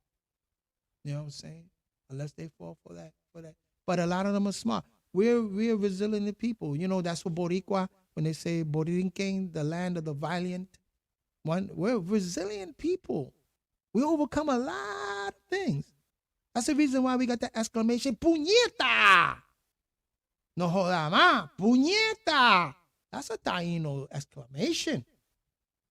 You know what I'm saying? Unless they fall for that. But a lot of them are smart. We're resilient people. You know, that's what Boriqua, when they say Borinquen, the land of the valiant. We're resilient people. We overcome a lot of things. That's the reason why we got the exclamation, puñeta. No joda más, puñeta. That's a Taino exclamation.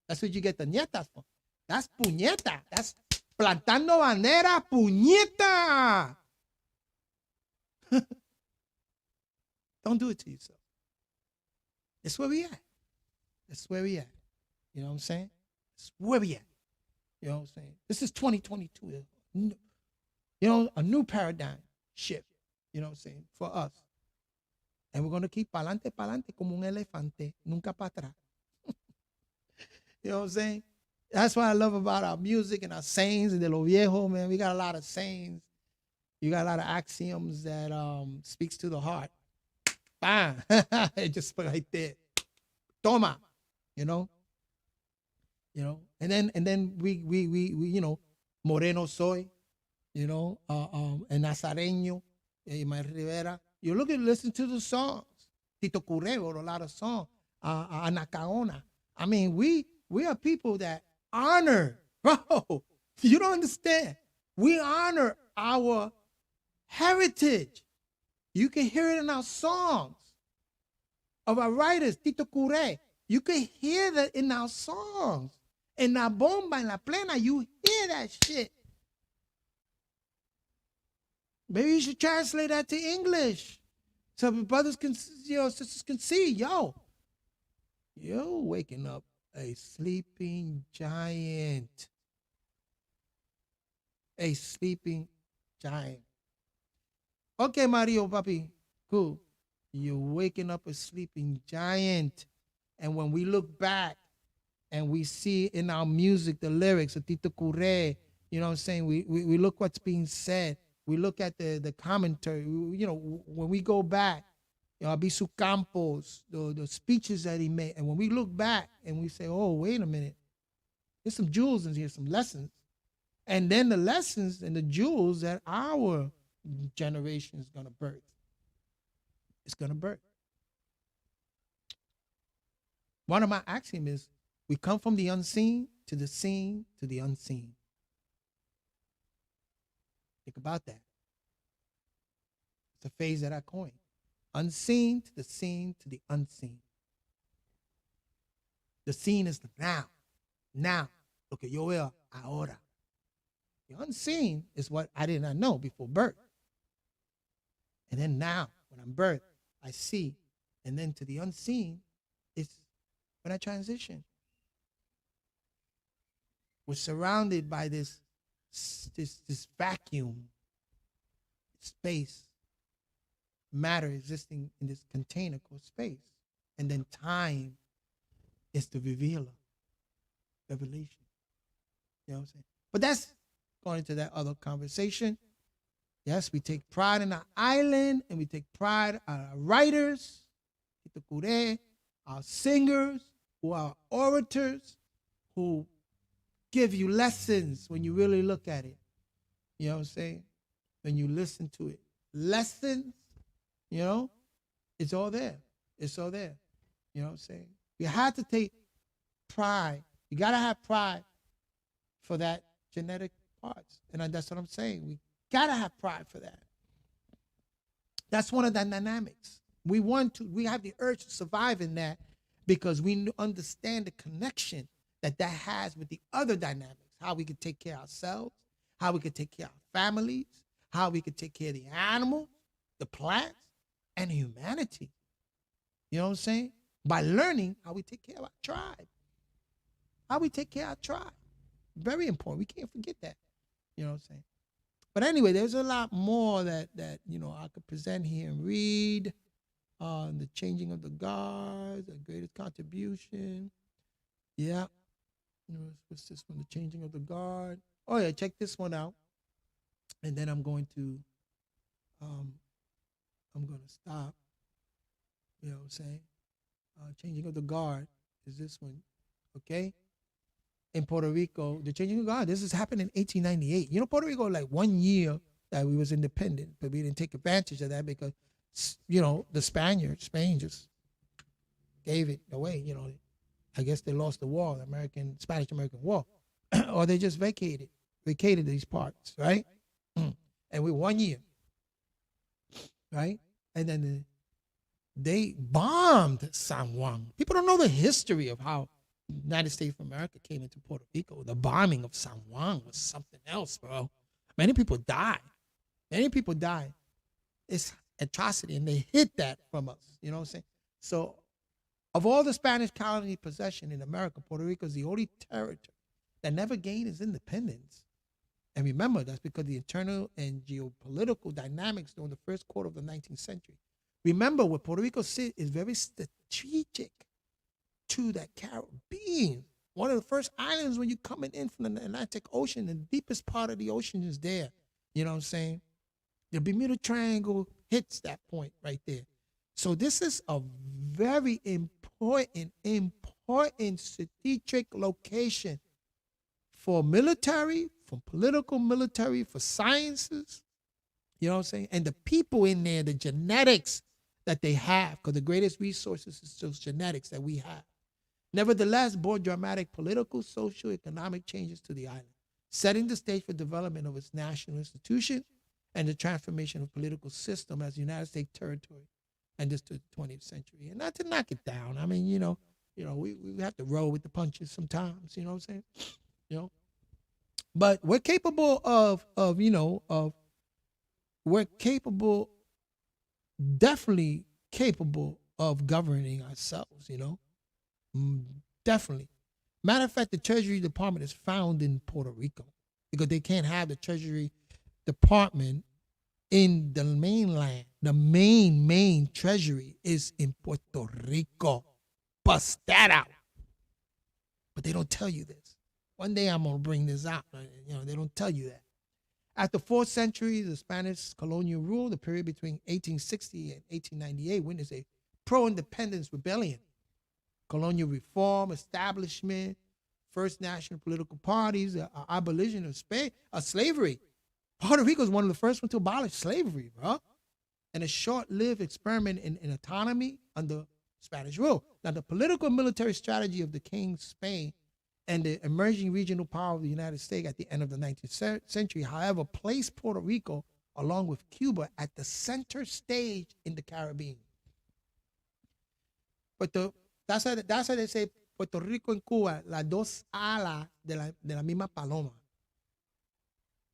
That's what you get the nietas from. That's puñeta. That's plantando bandera, puñeta. Don't do it to yourself. That's where we at. That's where we at. You know what I'm saying? That's where we at. You know what I'm saying? This is 2022. You know, a new paradigm shift. You know what I'm saying? For us. And we're going to keep pa'lante como un elefante, nunca para atrás. You know what I'm saying? That's what I love about our music and our sayings and de lo viejo, man. We got a lot of sayings. You got a lot of axioms that speaks to the heart. Bam. Just right there. Toma. You know? And then we you know, Moreno soy, you know, and Nazareño, my Rivera. You listen to the songs. Tito Curé wrote a lot of songs. Anacaona. I mean, we are people that honor, bro. You don't understand. We honor our heritage. You can hear it in our songs of our writers, Tito Curé. You can hear that in our songs. En la bomba, en la plena, you hear that shit. Maybe you should translate that to English. So brothers can, you know, sisters can see, yo, you're waking up a sleeping giant. A sleeping giant. Okay, Mario, papi, cool. You're waking up a sleeping giant. And when we look back and we see in our music the lyrics of Tito Curé, you know what I'm saying? We look what's being said. We look at the commentary. You know, when we go back, you know, Abisu Campos, the speeches that he made. And when we look back and we say, oh, wait a minute, there's some jewels in here, some lessons. And then the lessons and the jewels that our generation is going to birth. It's going to birth. One of my axioms is, we come from the unseen to the seen to the unseen. Think about that. It's a phrase that I coined. Unseen to the seen to the unseen. The seen is the now. Now. lo que yo veo ahora. The unseen is what I did not know before birth. And then now, when I'm birthed, I see. And then to the unseen, it's when I transition. We're surrounded by this vacuum, space, matter existing in this container called space. And then time is the revealer, revelation. You know what I'm saying? But that's going into that other conversation. Yes, we take pride in our island, and we take pride in our writers, our singers, who are orators, who give you lessons when you really look at it. You know what I'm saying? When you listen to it. Lessons, you know, it's all there. It's all there. You know what I'm saying? You have to take pride. You got to have pride for that genetic parts. And that's what I'm saying. We got to have pride for that. That's one of the dynamics. We have the urge to survive in that because we understand the connection that has with the other dynamics. How we could take care of ourselves, how we could take care of our families, how we could take care of the animals, the plants, and humanity. You know what I'm saying? By learning how we take care of our tribe. How we take care of our tribe. Very important. We can't forget that. You know what I'm saying? But anyway, there's a lot more that you know, I could present here and read. The changing of the guards, the greatest contribution. Yeah. You know, what's this one? The changing of the guard. Oh yeah, check this one out. And then I'm going to stop. You know what I'm saying? Changing of the guard is this one. Okay? In Puerto Rico, the changing of the guard, this has happened in 1898. You know, Puerto Rico, like 1 year that we was independent, but we didn't take advantage of that because, you know, Spain just gave it away. You know, I guess they lost the war, the Spanish-American War, or they just vacated these parts, right? And we 1 year, right? And then they bombed San Juan. People don't know the history of how the United States of America came into Puerto Rico. The bombing of San Juan was something else, bro. Many people died. It's atrocity, and they hid that from us. You know what I'm saying? So, of all the Spanish colony possession in America, Puerto Rico is the only territory that never gained its independence. And remember, that's because the internal and geopolitical dynamics during the first quarter of the 19th century. Remember, where Puerto Rico sits is very strategic to that Caribbean. One of the first islands when you're coming in from the Atlantic Ocean, the deepest part of the ocean is there. You know what I'm saying? The Bermuda Triangle hits that point right there. So this is a very important strategic location for military, for political military, for sciences. You know what I'm saying? And the people in there, the genetics that they have, because the greatest resources is those genetics that we have. Nevertheless, brought dramatic political, social, economic changes to the island, setting the stage for development of its national institution and the transformation of political system as United States territory and this to the 20th century. And not to knock it down. I mean, we have to roll with the punches sometimes, you know what I'm saying? You know? But we're capable definitely capable of governing ourselves, you know? Definitely. Matter of fact, the Treasury Department is found in Puerto Rico because they can't have the Treasury Department in the mainland. The main treasury is in Puerto Rico. Bust that out. But they don't tell you this. One day I'm going to bring this out. You know, they don't tell you that. After 4 centuries of Spanish colonial rule, the period between 1860 and 1898 witnessed a pro-independence rebellion, colonial reform, establishment, first national political parties, abolition of slavery. Puerto Rico was one of the first ones to abolish slavery, bro. And a short-lived experiment in autonomy under Spanish rule. Now, the political and military strategy of the King of Spain and the emerging regional power of the United States at the end of the 19th century, however, placed Puerto Rico, along with Cuba, at the center stage in the Caribbean. But that's how they say Puerto Rico and Cuba, las dos alas de la misma paloma.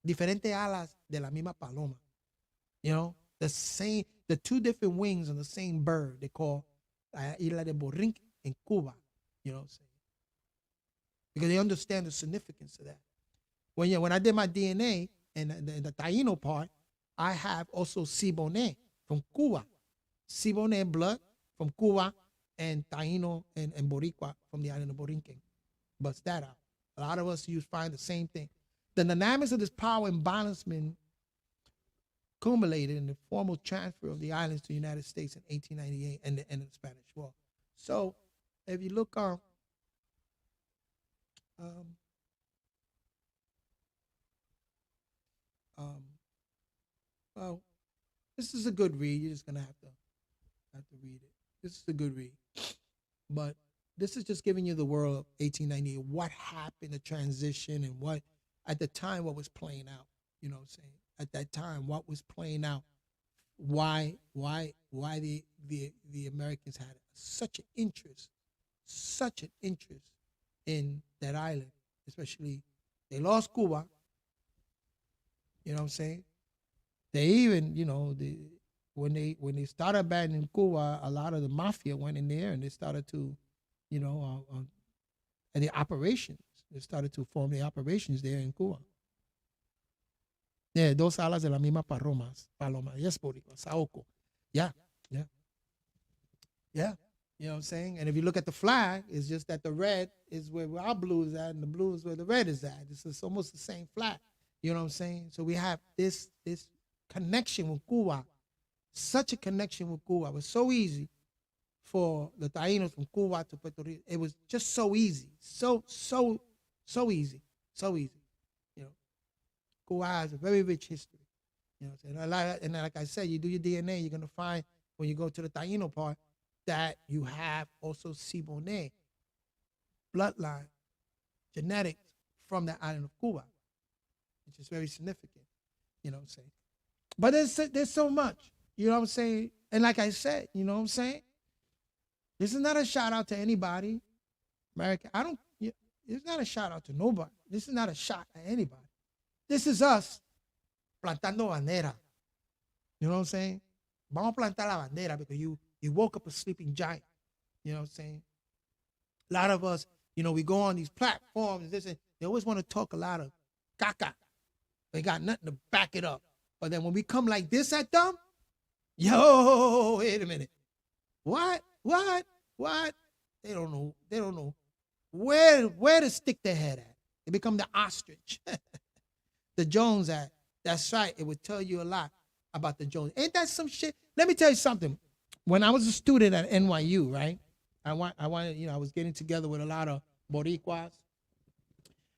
Diferentes alas de la misma paloma. You know, the two different wings on the same bird they call Isla de Boriqua in Cuba. You know what I'm saying? Because they understand the significance of that. When I did my DNA and the Taino part, I have also Siboney from Cuba. Siboney blood from Cuba and Taino and Boriqua from the island of Borinquen. Bust that out. A lot of us find the same thing. The dynamics of this power imbalancement culminated in the formal transfer of the islands to the United States in 1898 and the end of the Spanish War. So if you look on well, this is a good read. You're just gonna have to read it. This is a good read, but this is just giving you the world of 1898. What happened, the transition, and what at the time what was playing out. You know what I'm saying? At that time, what was playing out? Why the Americans had such an interest in that island, especially they lost Cuba. You know what I'm saying? They even, you know, when they started abandoning Cuba, a lot of the mafia went in there and they started to, you know, and the operations. They started to form the operations there in Cuba. Yeah, dos alas de la misma paloma. Yes, Boriqua, Saoko. Yeah. You know what I'm saying? And if you look at the flag, it's just that the red is where our blue is at and the blue is where the red is at. It's almost the same flag. You know what I'm saying? So we have this connection with Cuba, such a connection with Cuba. It was so easy for the Taínos from Cuba to Puerto Rico. It was just so easy, so easy. You know, Cuba has a very rich history. You know, and like I said, you do your DNA, you're gonna find when you go to the Taíno part that you have also Siboney bloodline genetics from the island of Cuba, which is very significant. You know what I'm saying? But there's so much. You know what I'm saying? And like I said, you know what I'm saying? This is not a shout out to anybody. America, it's not a shout out to nobody. This is not a shot at anybody. This is us plantando bandera. You know what I'm saying? Vamos a plantar la bandera because you woke up a sleeping giant. You know what I'm saying? A lot of us, you know, we go on these platforms, they always want to talk a lot of caca. They got nothing to back it up. But then when we come like this at them, yo, wait a minute. What? They don't know where to stick their head at. They become the ostrich. The Jones Act. That's right. It would tell you a lot about the Jones. Ain't that some shit? Let me tell you something. When I was a student at NYU, right? I wanted, you know, I was getting together with a lot of Boriquas.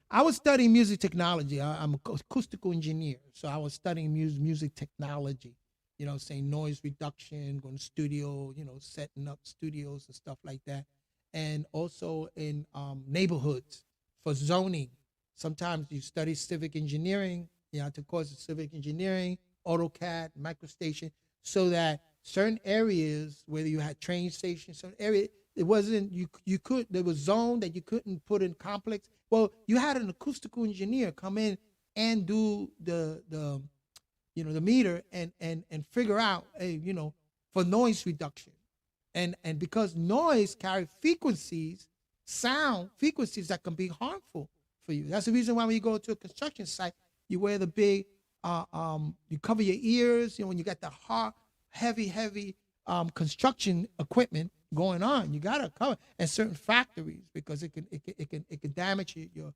I was studying music technology. I'm an acoustical engineer. So I was studying music technology, you know, saying noise reduction, going to studio, you know, setting up studios and stuff like that. And also in neighborhoods for zoning. Sometimes you study civic engineering, you know, to course of civic engineering, AutoCAD, MicroStation, so that certain areas where you had train stations, certain area, it wasn't, there was zone that you couldn't put in complex. Well, you had an acoustical engineer come in and do the you know, the meter and figure out, you know, for noise reduction. And because noise carries frequencies, sound frequencies that can be harmful for you. That's the reason why when you go to a construction site, you wear the big, you cover your ears, you know, when you got the hard, heavy construction equipment going on, you gotta cover. And certain factories, because it can damage your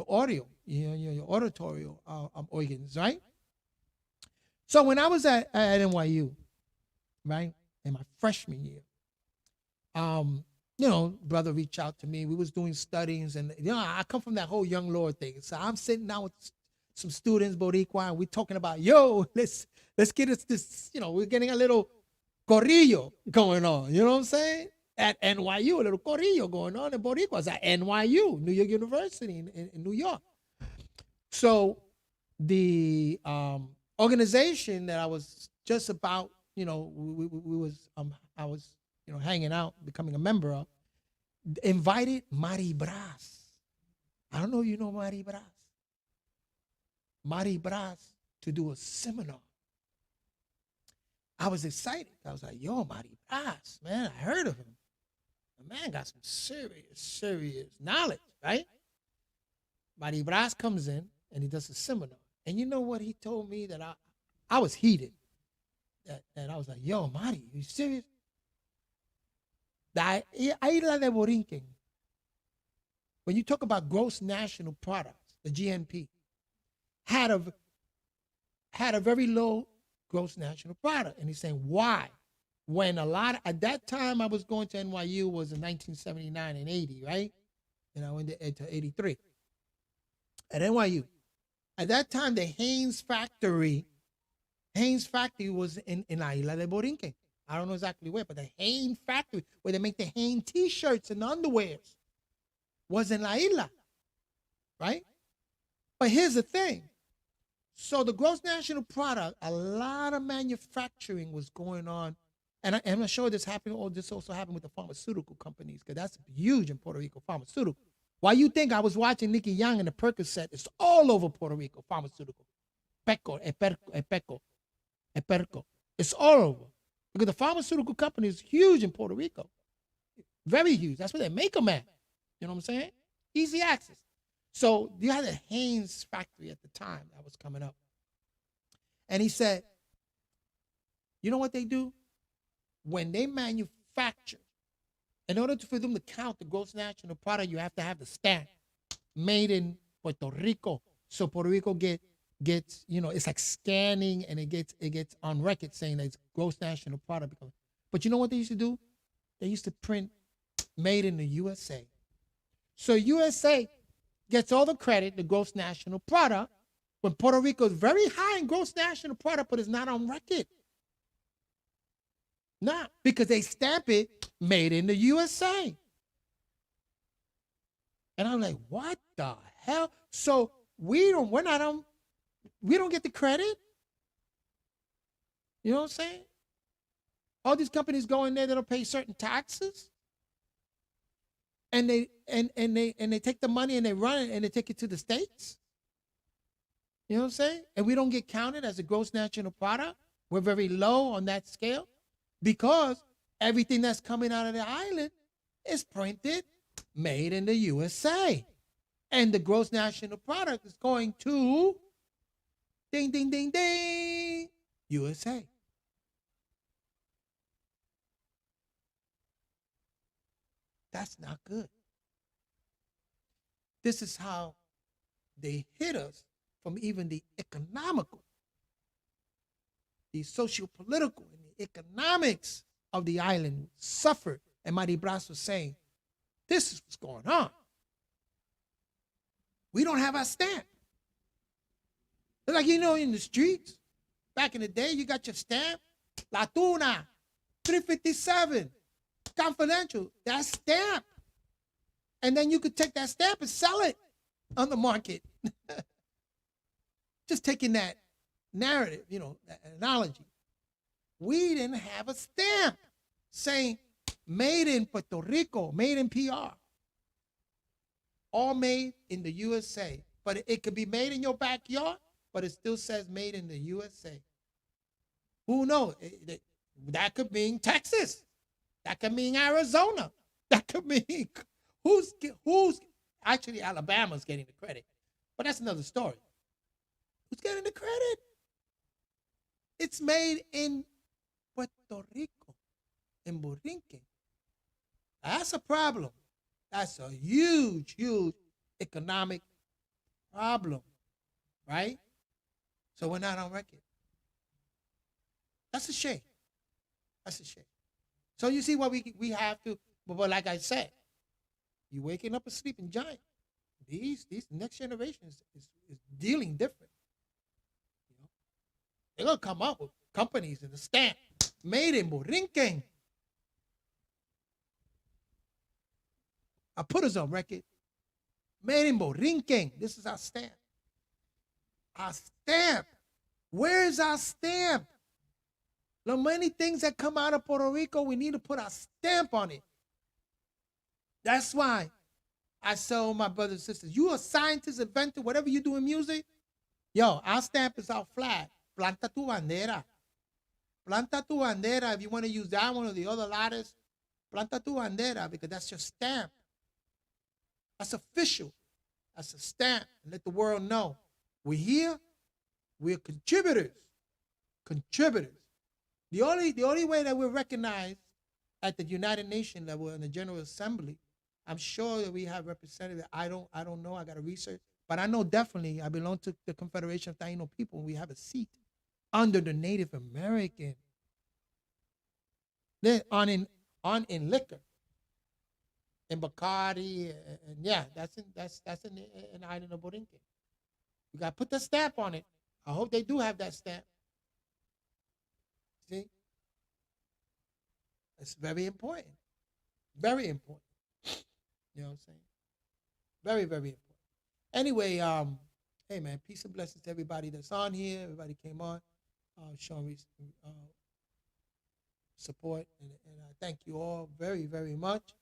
audio, you know, your auditory organs, right? So when I was at NYU, right, in my freshman year, you know, brother reached out to me. We was doing studies, and you know, I come from that whole young Lord thing. So I'm sitting down with some students, Boriqua, and we're talking about, yo, let's get this, you know, we're getting a little corrillo going on. You know what I'm saying? At NYU, a little corrillo going on in Boriquas at NYU, New York University in New York. So the organization that I was just about, you know, I was, you know, hanging out, becoming a member of, invited Maribras. I don't know if you know Maribras. Maribras to do a seminar. I was excited. I was like, yo, Maribras, man, I heard of him. The man got some serious knowledge, right? Maribras comes in and he does a seminar. And you know what he told me that I was heated. That I was like, yo, Mari, you serious? La isla de Borinquen, when you talk about gross national products, the GNP, had a very low gross national product. And he's saying, why? When at that time I was going to NYU was in 1979 and 80, right? And I went to 83. At NYU. At that time, the Haynes factory was in La Isla de Borinquen. I don't know exactly where, but the Haynes factory, where they make the Haynes t-shirts and underwears, was in La Isla, right? But here's the thing. So the gross national product, a lot of manufacturing was going on. And I'm sure this also happened with the pharmaceutical companies, because that's huge in Puerto Rico, pharmaceutical. Why you think I was watching Nicky Young and the Percocet? It's all over Puerto Rico, pharmaceutical. Eperco. It's all over. Because the pharmaceutical company is huge in Puerto Rico. Very huge. That's where they make them at. You know what I'm saying? Easy access. So you had a Haynes factory at the time that was coming up. And he said, you know what they do? When they manufacture, in order for them to count the gross national product, you have to have the stamp made in Puerto Rico. So Puerto Rico gets, it's like scanning, and it gets on record saying that it's gross national product. But you know what they used to do? They used to print made in the USA. So USA gets all the credit, the gross national product, when Puerto Rico is very high in gross national product, but it's not on record. Nah, because they stamp it made in the USA. And I'm like, what the hell? So we don't get the credit. You know what I'm saying? All these companies go in there, they don't pay certain taxes. And they take the money and they run it and they take it to the States. You know what I'm saying? And we don't get counted as a gross national product. We're very low on that scale, because everything that's coming out of the island is printed made in the USA. And the gross national product is going to ding, ding, ding, ding, USA. That's not good. This is how they hit us from even the economical, the socio-political, and the economics of the island suffered. And Maribras was saying, this is what's going on. We don't have our stamp. It's like, in the streets, back in the day, you got your stamp, La Tuna, 357, confidential, that stamp. And then you could take that stamp and sell it on the market. Just taking that narrative, that analogy. We didn't have a stamp saying made in Puerto Rico, made in PR. All made in the USA. But it could be made in your backyard, but it still says made in the USA. Who knows? That could mean Texas. That could mean Arizona. That could mean who's actually Alabama's getting the credit. But that's another story. Who's getting the credit? It's made in Puerto Rico, in Borinquen. That's a problem. That's a huge, huge economic problem, right? So we're not on record. That's a shame. That's a shame. So you see what we have to, but like I said, you're waking up a sleeping giant. These next generations is dealing different. They're going to come up with companies and a stamp made in Borinquen. I put us on record. Made in Borinquen. This is our stamp. Our stamp. Where is our stamp? The many things that come out of Puerto Rico, we need to put our stamp on it. That's why I tell my brothers and sisters, you a scientist, inventor, whatever you do in music, yo, our stamp is out flat. Planta tu bandera. Planta tu bandera. If you want to use that one or the other letters, planta tu bandera, because that's your stamp. That's official. That's a stamp. And let the world know. We're here. We're contributors. Contributors. The only way that we're recognized at the United Nations level in the General Assembly, I'm sure that we have representatives. I don't know. I got to research. But I know definitely I belong to the Confederation of Taino People, and we have a seat under the Native American. Then on in liquor, in Bacardi, and yeah, that's in Island of Borinque. You got to put the stamp on it. I hope they do have that stamp. See, it's very important. Very important. You know what I'm saying? Very, very important. Anyway, hey man, peace and blessings to everybody that's on here. Everybody came on, showing support, and I thank you all very, very much.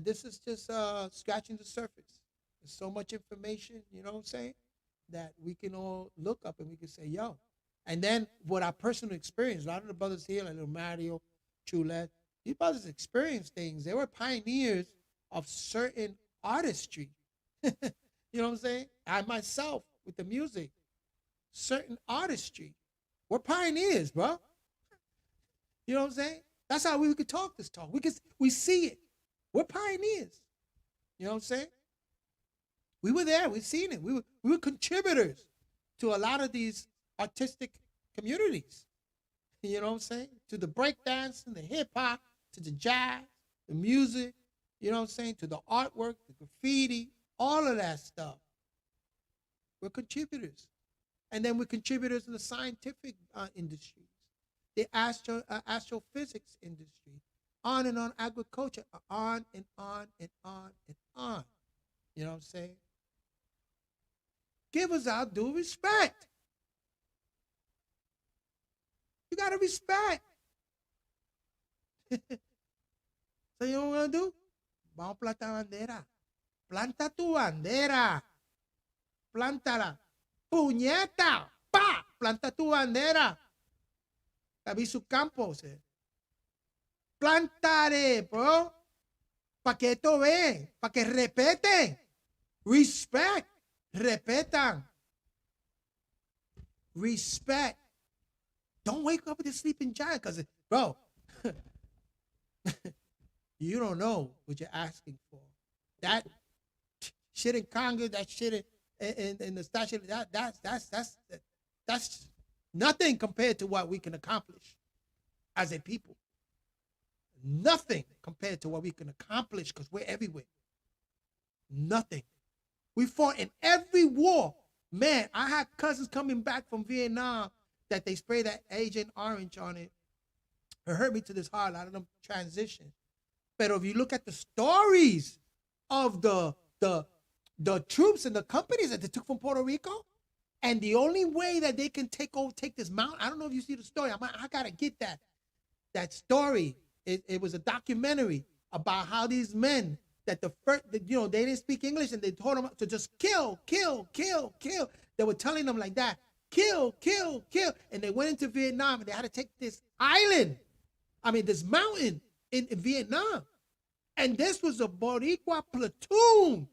This is just scratching the surface. There's so much information, you know what I'm saying, that we can all look up and we can say, yo. And then what our personal experience, a lot of the brothers here, like little Mario, Chulet, these brothers experienced things. They were pioneers of certain artistry. You know what I'm saying? I myself, with the music, certain artistry. We're pioneers, bro. You know what I'm saying? That's how we could talk this talk. We see it. We're pioneers. You know what I'm saying? We were there. We've seen it. We were contributors to a lot of these artistic communities. You know what I'm saying? To the breakdance and the hip hop, to the jazz, the music, you know what I'm saying? To the artwork, the graffiti, all of that stuff. We're contributors. And then we're contributors in the scientific industries, the astrophysics industry, on and on, agriculture, on and on and on and on. You know what I'm saying? Give us our due respect. You got to respect. So you know what I'm going to do? Vamos a plantar bandera. Planta tu bandera. Plántala. Puñeta. Pa. Planta tu bandera. David su campo. Plantare, bro. Para que esto ve. Para que respeten. Respect. Respetan. Respect. Don't wake up with a sleeping giant, because, bro, you don't know what you're asking for. That shit in Congress, that shit in the statute, that's nothing compared to what we can accomplish as a people. Nothing compared to what we can accomplish, because we're everywhere. Nothing. We fought in every war. Man, I had cousins coming back from Vietnam that they spray that Agent Orange on it. It hurt me to this heart. A lot of them transition. But if you look at the stories of the troops and the companies that they took from Puerto Rico, and the only way that they can take this mountain, I don't know if you see the story. I gotta get that story. It was a documentary about how these men that they didn't speak English, and they told them to just kill. They were telling them like that. Kill. And they went into Vietnam, and they had to take this this mountain in Vietnam. And this was a Boriqua platoon.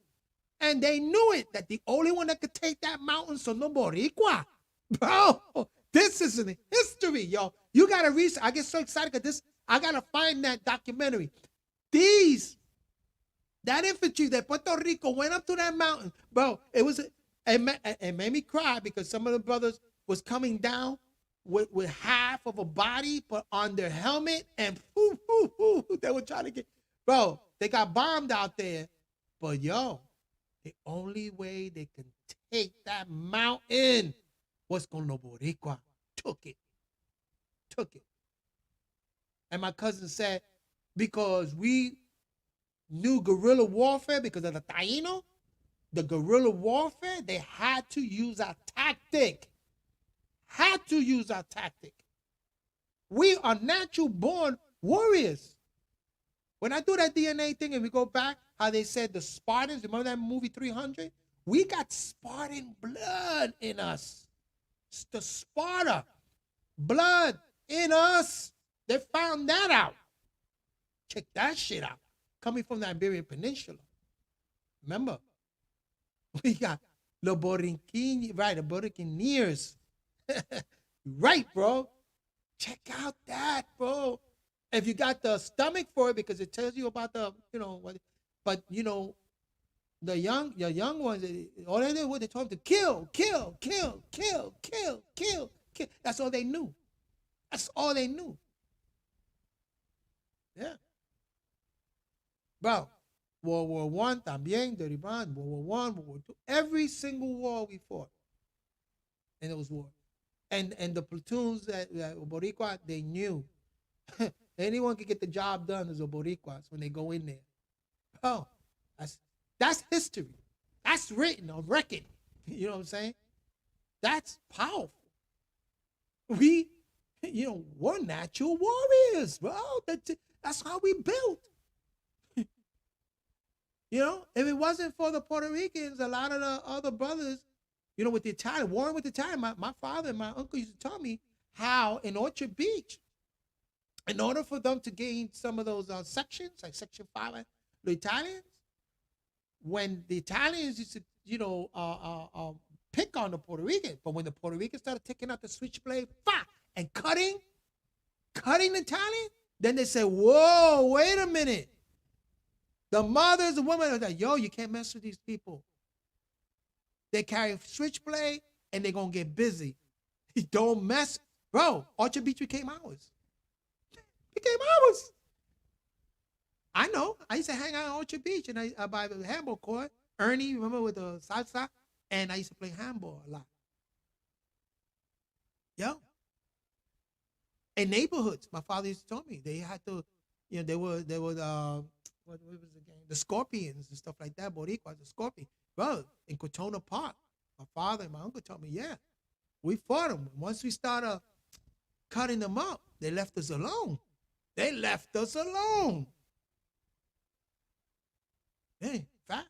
And they knew it, that the only one that could take that mountain was no Boriqua. Bro, this is in history, yo. You got to research. I get so excited because I got to find that documentary. That infantry that Puerto Rico went up to that mountain, bro, it made me cry, because some of the brothers was coming down with half of a body but on their helmet, and they were trying to get, bro, they got bombed out there. But yo, the only way they can take that mountain was con los Boricua. Took it. And my cousin said, because we knew guerrilla warfare, because of the Taino, the guerrilla warfare, they had to use our tactic. We are natural born warriors. When I do that DNA thing and we go back, how they said the Spartans, remember that movie 300? We got Spartan blood in us. It's the Sparta blood in us. They found that out. Check that shit out. Coming from the Iberian Peninsula. Remember, we got the Boriquen, right, the Boriqueneers. Right, bro. Check out that, bro. If you got the stomach for it, because it tells you about the, but your young ones, all they did was they told them to kill, kill, kill, kill, kill, kill, kill. That's all they knew. That's all they knew. Yeah. Bro, World War One, también, derivado, World War One, World War Two. Every single war we fought. And it was war. And the platoons that Boriqua, they knew. Anyone can get the job done as a Boricuas when they go in there. Oh, that's history. That's written on record. You know what I'm saying? That's powerful. We're natural warriors, bro. That's how we built. If it wasn't for the Puerto Ricans, a lot of the other brothers, with the Italian, warring with the Italian, my father and my uncle used to tell me how in Orchard Beach, in order for them to gain some of those sections, like Section 5, the Italians, when the Italians used to, pick on the Puerto Ricans, but when the Puerto Ricans started taking out the switchblade, and cutting the Italian, then they said, whoa, wait a minute. The mothers, the women are like, yo, you can't mess with these people. They carry a switchblade and they're going to get busy. Don't mess. Bro, Orchard Beach became ours. I know. I used to hang out on Orchard Beach and I buy the handball court. Ernie, remember with the salsa? And I used to play handball a lot. Yo. In neighborhoods, my father used to tell me they had to, they were what was the game? The Scorpions and stuff like that. Boriqua, the Scorpion. Bro, in Cortona Park, my father and my uncle told me, yeah, we fought them. Once we started cutting them up, they left us alone. Hey, facts.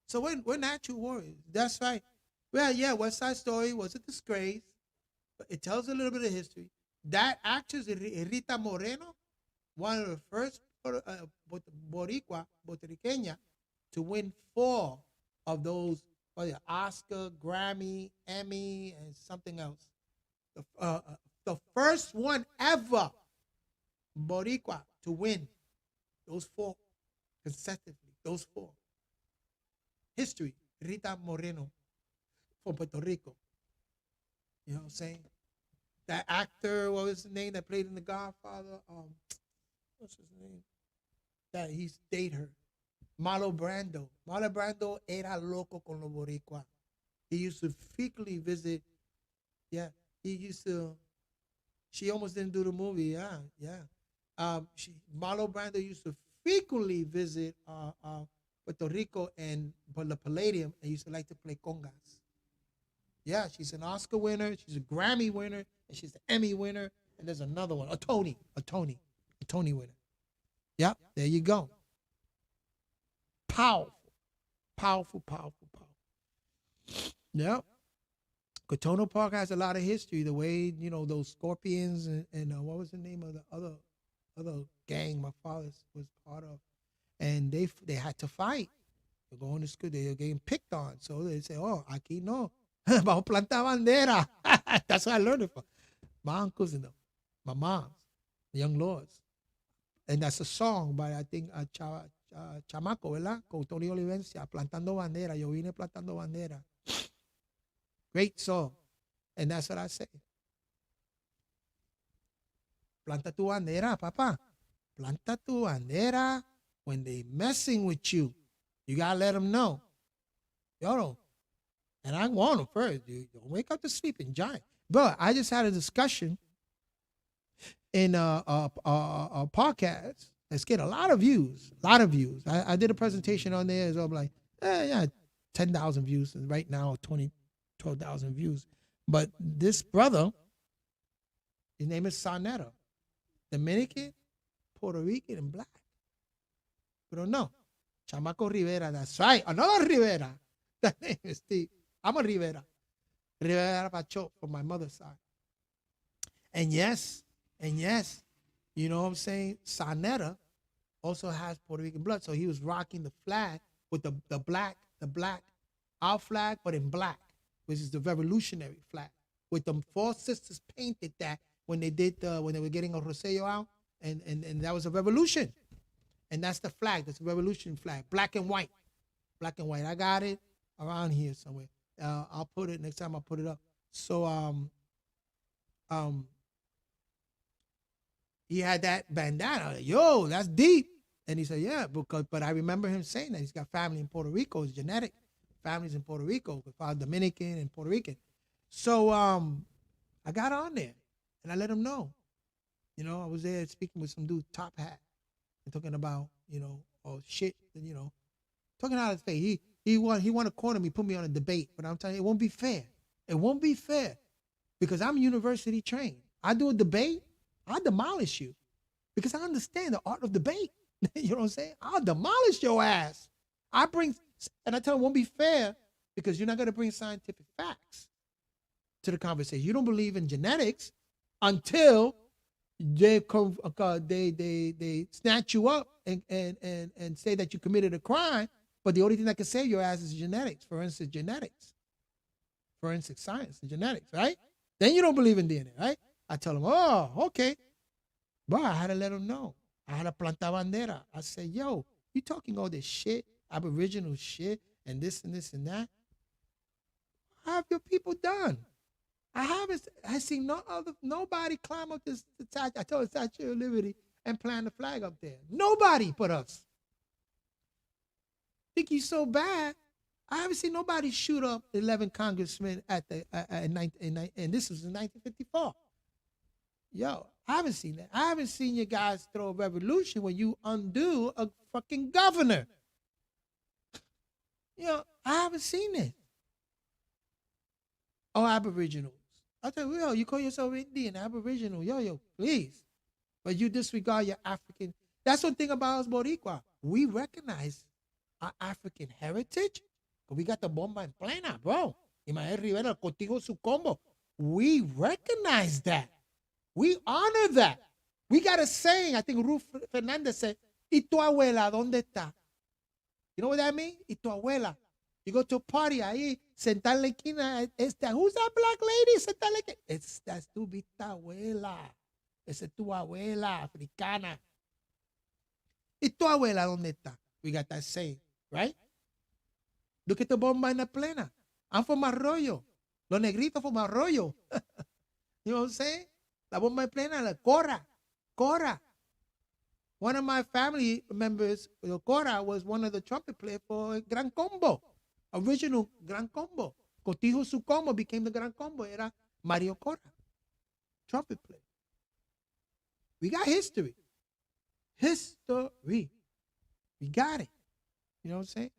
So we're natural warriors. That's right. Well, yeah, West Side Story was a disgrace, but it tells a little bit of history. That actress, Rita Moreno, one of the first Boricua, Puerto Riqueña, to win 4 of those, Oscar, Grammy, Emmy, and something else. The first one ever, Boricua, to win those 4 consecutively, those 4. History, Rita Moreno from Puerto Rico. You know what I'm saying? That actor, what was his name, that played in The Godfather? What's his name? That he dated her. Marlon Brando. Marlon Brando era loco con los boricua. He used to frequently visit. Yeah, he used to. She almost didn't do the movie. Yeah. Marlon Brando used to frequently visit Puerto Rico and the Palladium and used to like to play congas. Yeah, she's an Oscar winner. She's a Grammy winner. And she's an Emmy winner. And there's another one, a Tony winner. Yep, there you go. Powerful. Yep. Cortona Park has a lot of history. The way, those Scorpions and what was the name of the other gang my father was part of. And they had to fight. They're going to school. They were getting picked on. So they say, oh, aquí no. Vamos a plantar bandera. That's what I learned it from. My uncles and them. My moms. Young Lords. And that's a song by, I think, Chamaco, ¿verdad? Con Tony Olivencia. Plantando bandera. Yo vine plantando bandera. Great song. And that's what I say. Planta tu bandera, papa. Planta tu bandera. When they messing with you, you got to let them know. And I want them first, dude. Don't wake up the sleeping giant. But I just had a discussion in a podcast that's getting a lot of views. I did a presentation on there. So I'm like, 10,000 views. And right now, 12,000 views. But this brother, His name is Sarnetta. Dominican, Puerto Rican, and black. Pero no. Chamaco Rivera, that's right. Another Rivera. That name is Steve. I'm a Rivera. Rivera Pacho from my mother's side. And yes, you know what I'm saying? Sarnetta also has Puerto Rican blood. So he was rocking the flag with the black, our flag, but in black, which is the revolutionary flag. With the four sisters painted that when they were getting a Rosello out, and that was a revolution. And that's the flag. That's a revolution flag. Black and white. Black and white. I got it around here somewhere. I'll put it next time. I'll put it up. So he had that bandana. Yo, that's deep. And he said, yeah, but I remember him saying that he's got family in Puerto Rico. It's genetic. Families in Puerto Rico, Dominican and Puerto Rican. So I got on there and I let him know. You know, I was there speaking with some dude, top hat, and talking about, you know, oh shit, and, you know, talking out of his face. He want to corner me, put me on a debate, but I'm telling you, it won't be fair. It won't be fair because I'm university trained. I do a debate, I'll demolish you because I understand the art of debate. You know what I'm saying? I'll demolish your ass. And I tell him it won't be fair because you're not going to bring scientific facts to the conversation. You don't believe in genetics until they snatch you up and say that you committed a crime, but the only thing that can save your ass is genetics, forensic science and genetics, right? Then you don't believe in DNA, right? I tell him, oh, okay. But I had to let him know. I had to planta bandera. I said, yo, you talking all this shit, Aboriginal shit, and this and this and that? What have your people done? I seen nobody climb up this statue. I told the Statue of Liberty and plant the flag up there. Nobody but us. Think he's so bad. I haven't seen nobody shoot up 11 congressmen and this was in 1954. Yo, I haven't seen that. I haven't seen you guys throw a revolution when you undo a fucking governor. Yo, I haven't seen it. Oh, Aboriginals. I tell you, yo, you call yourself Indian, Aboriginal. Yo, please. But you disregard your African. That's one thing about us Boriqua. We recognize our African heritage. We got the bomba en plena, bro. Imael Rivera, contigo su combo. We recognize that. We honor that. We got a saying, I think Ruth Fernandez said, ¿Y tu abuela dónde está? You know what that means? ¿Y tu abuela? You go to a party ahí, sentar en la esquina, who's that black lady? Sentar en la esquina. That's tu bisabuela. Esa es tu abuela africana. ¿Y tu abuela dónde está? We got that saying, right? Look at the bomba en la plena. I'm from Arroyo. Los negritos from Arroyo. You know what I'm saying? La bomba en plena, la Cora. One of my family members, Cora, was one of the trumpet players for Gran Combo. Original Gran Combo. Cotijo su combo became the Gran Combo. Era Mario Cora. Trumpet player. We got history. We got it. You know what I'm saying?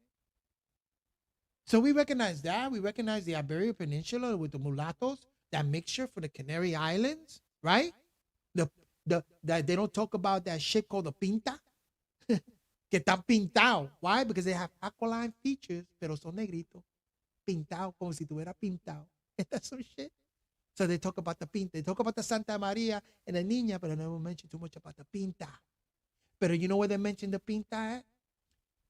So we recognize that. We recognize the Iberian Peninsula with the mulattoes, that mixture for the Canary Islands, right? That they don't talk about that shit called the pinta. Que están pintados. Why? Because they have aquiline features, pero son negritos. Pintado, como si tuviera pintado. That's some shit. So they talk about the pinta. They talk about the Santa Maria and the Niña, but they never mention too much about the pinta. But you know where they mention the pinta at?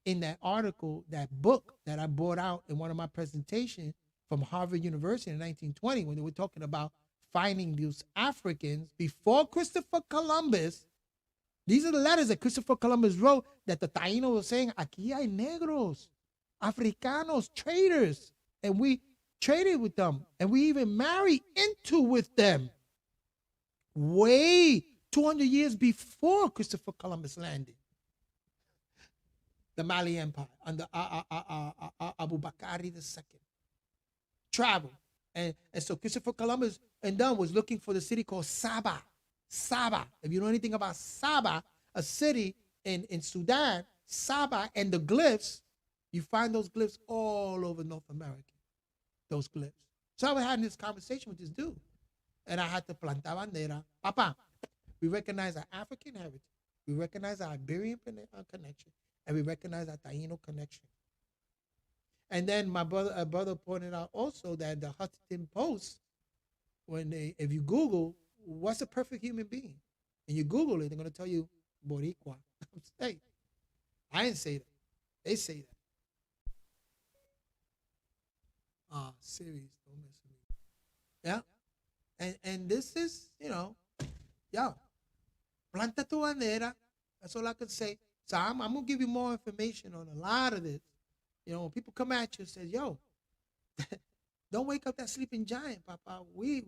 In that article, that book that I brought out in one of my presentations from Harvard University in 1920, when they were talking about finding these Africans before Christopher Columbus. These are the letters that Christopher Columbus wrote that the Taíno was saying, aquí hay negros, Africanos, traders. And we traded with them. And we even married into with them. Way 200 years before Christopher Columbus landed. The Mali Empire under Abu Bakr II. Travel. And so Christopher Columbus and Dunn was looking for the city called Saba. Saba. If you know anything about Saba, a city in Sudan, Saba and the glyphs, you find those glyphs all over North America. Those glyphs. So I was having this conversation with this dude. and I had to plantar bandera. Papa, we recognize our African heritage. We recognize our Iberian connection, and we recognize our Taino connection. And then my brother pointed out also that the Huffington Post, if you Google what's a perfect human being, and you Google it, they're gonna tell you Boriqua. Hey, I didn't say that. They say that. Series, don't mess with me. Yeah, and this is, yeah, planta tu bandera. That's all I can say. So I'm gonna give you more information on a lot of this. When people come at you and say, "Yo, don't wake up that sleeping giant, Papa. We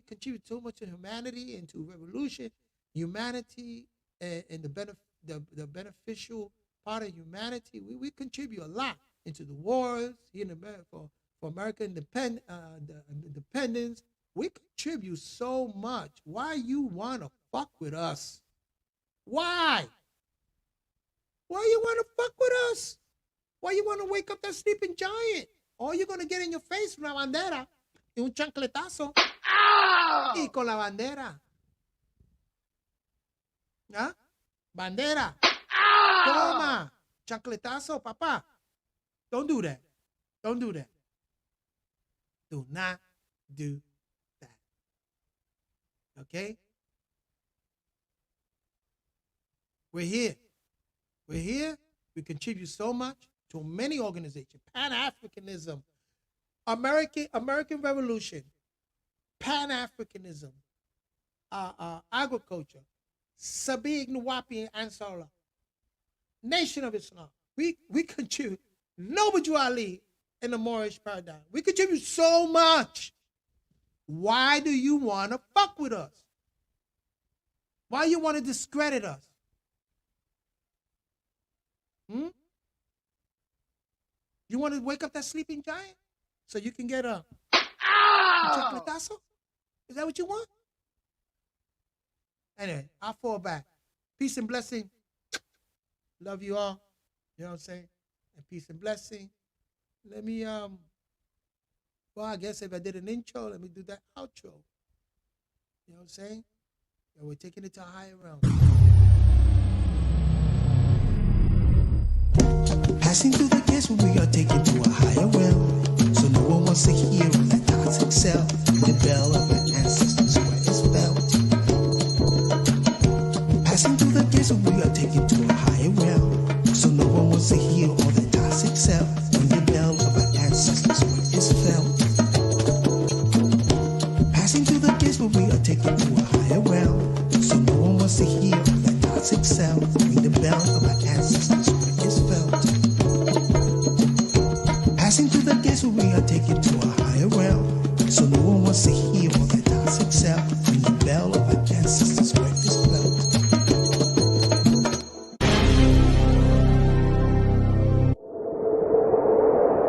contribute so much to humanity and to revolution, humanity, and the beneficial part of humanity. We contribute a lot into the wars here in America for American independence. We contribute so much. Why you wanna fuck with us? Why? Why you wanna fuck with us? Why you wanna wake up that sleeping giant? All you're gonna get in your face una bandera y un chancletazo. Y con la bandera. ¿Ah? Bandera. Toma. Chancletazo, papá. Don't do that. Don't do that. Do not do that. Okay? We're here. We're here. We contribute so much to many organizations. Pan-Africanism, American Revolution, Pan-Africanism, agriculture, Sabig Nwapi Ansala, Nation of Islam. We contribute. Noble Ali in the Moorish paradigm. We contribute so much. Why do you want to fuck with us? Why you want to discredit us? You want to wake up that sleeping giant so you can get a chocolatazo? Is that what you want? Anyway, I'll fall back. Peace and blessing. Love you all. You know what I'm saying? And peace and blessing. Let me, well, I guess if I did an intro, let me do that outro. You know what I'm saying? And we're taking it to a higher realm. Passing through the gates where we are taken to a higher realm. So no one wants to hear that toxic self. The bell of our ancestors where it's felt. Passing through the gates where we are taken to a higher realm. So no one wants to hear all the toxic self. When the bell of our ancestors where it's felt. Passing through the gates where we are taken to a higher realm. So no one wants to hear all the toxic self. When the bell of our ancestors where it's felt. Passing through the gates where we are taken to a higher realm. So no one wants to hear all the toxic self.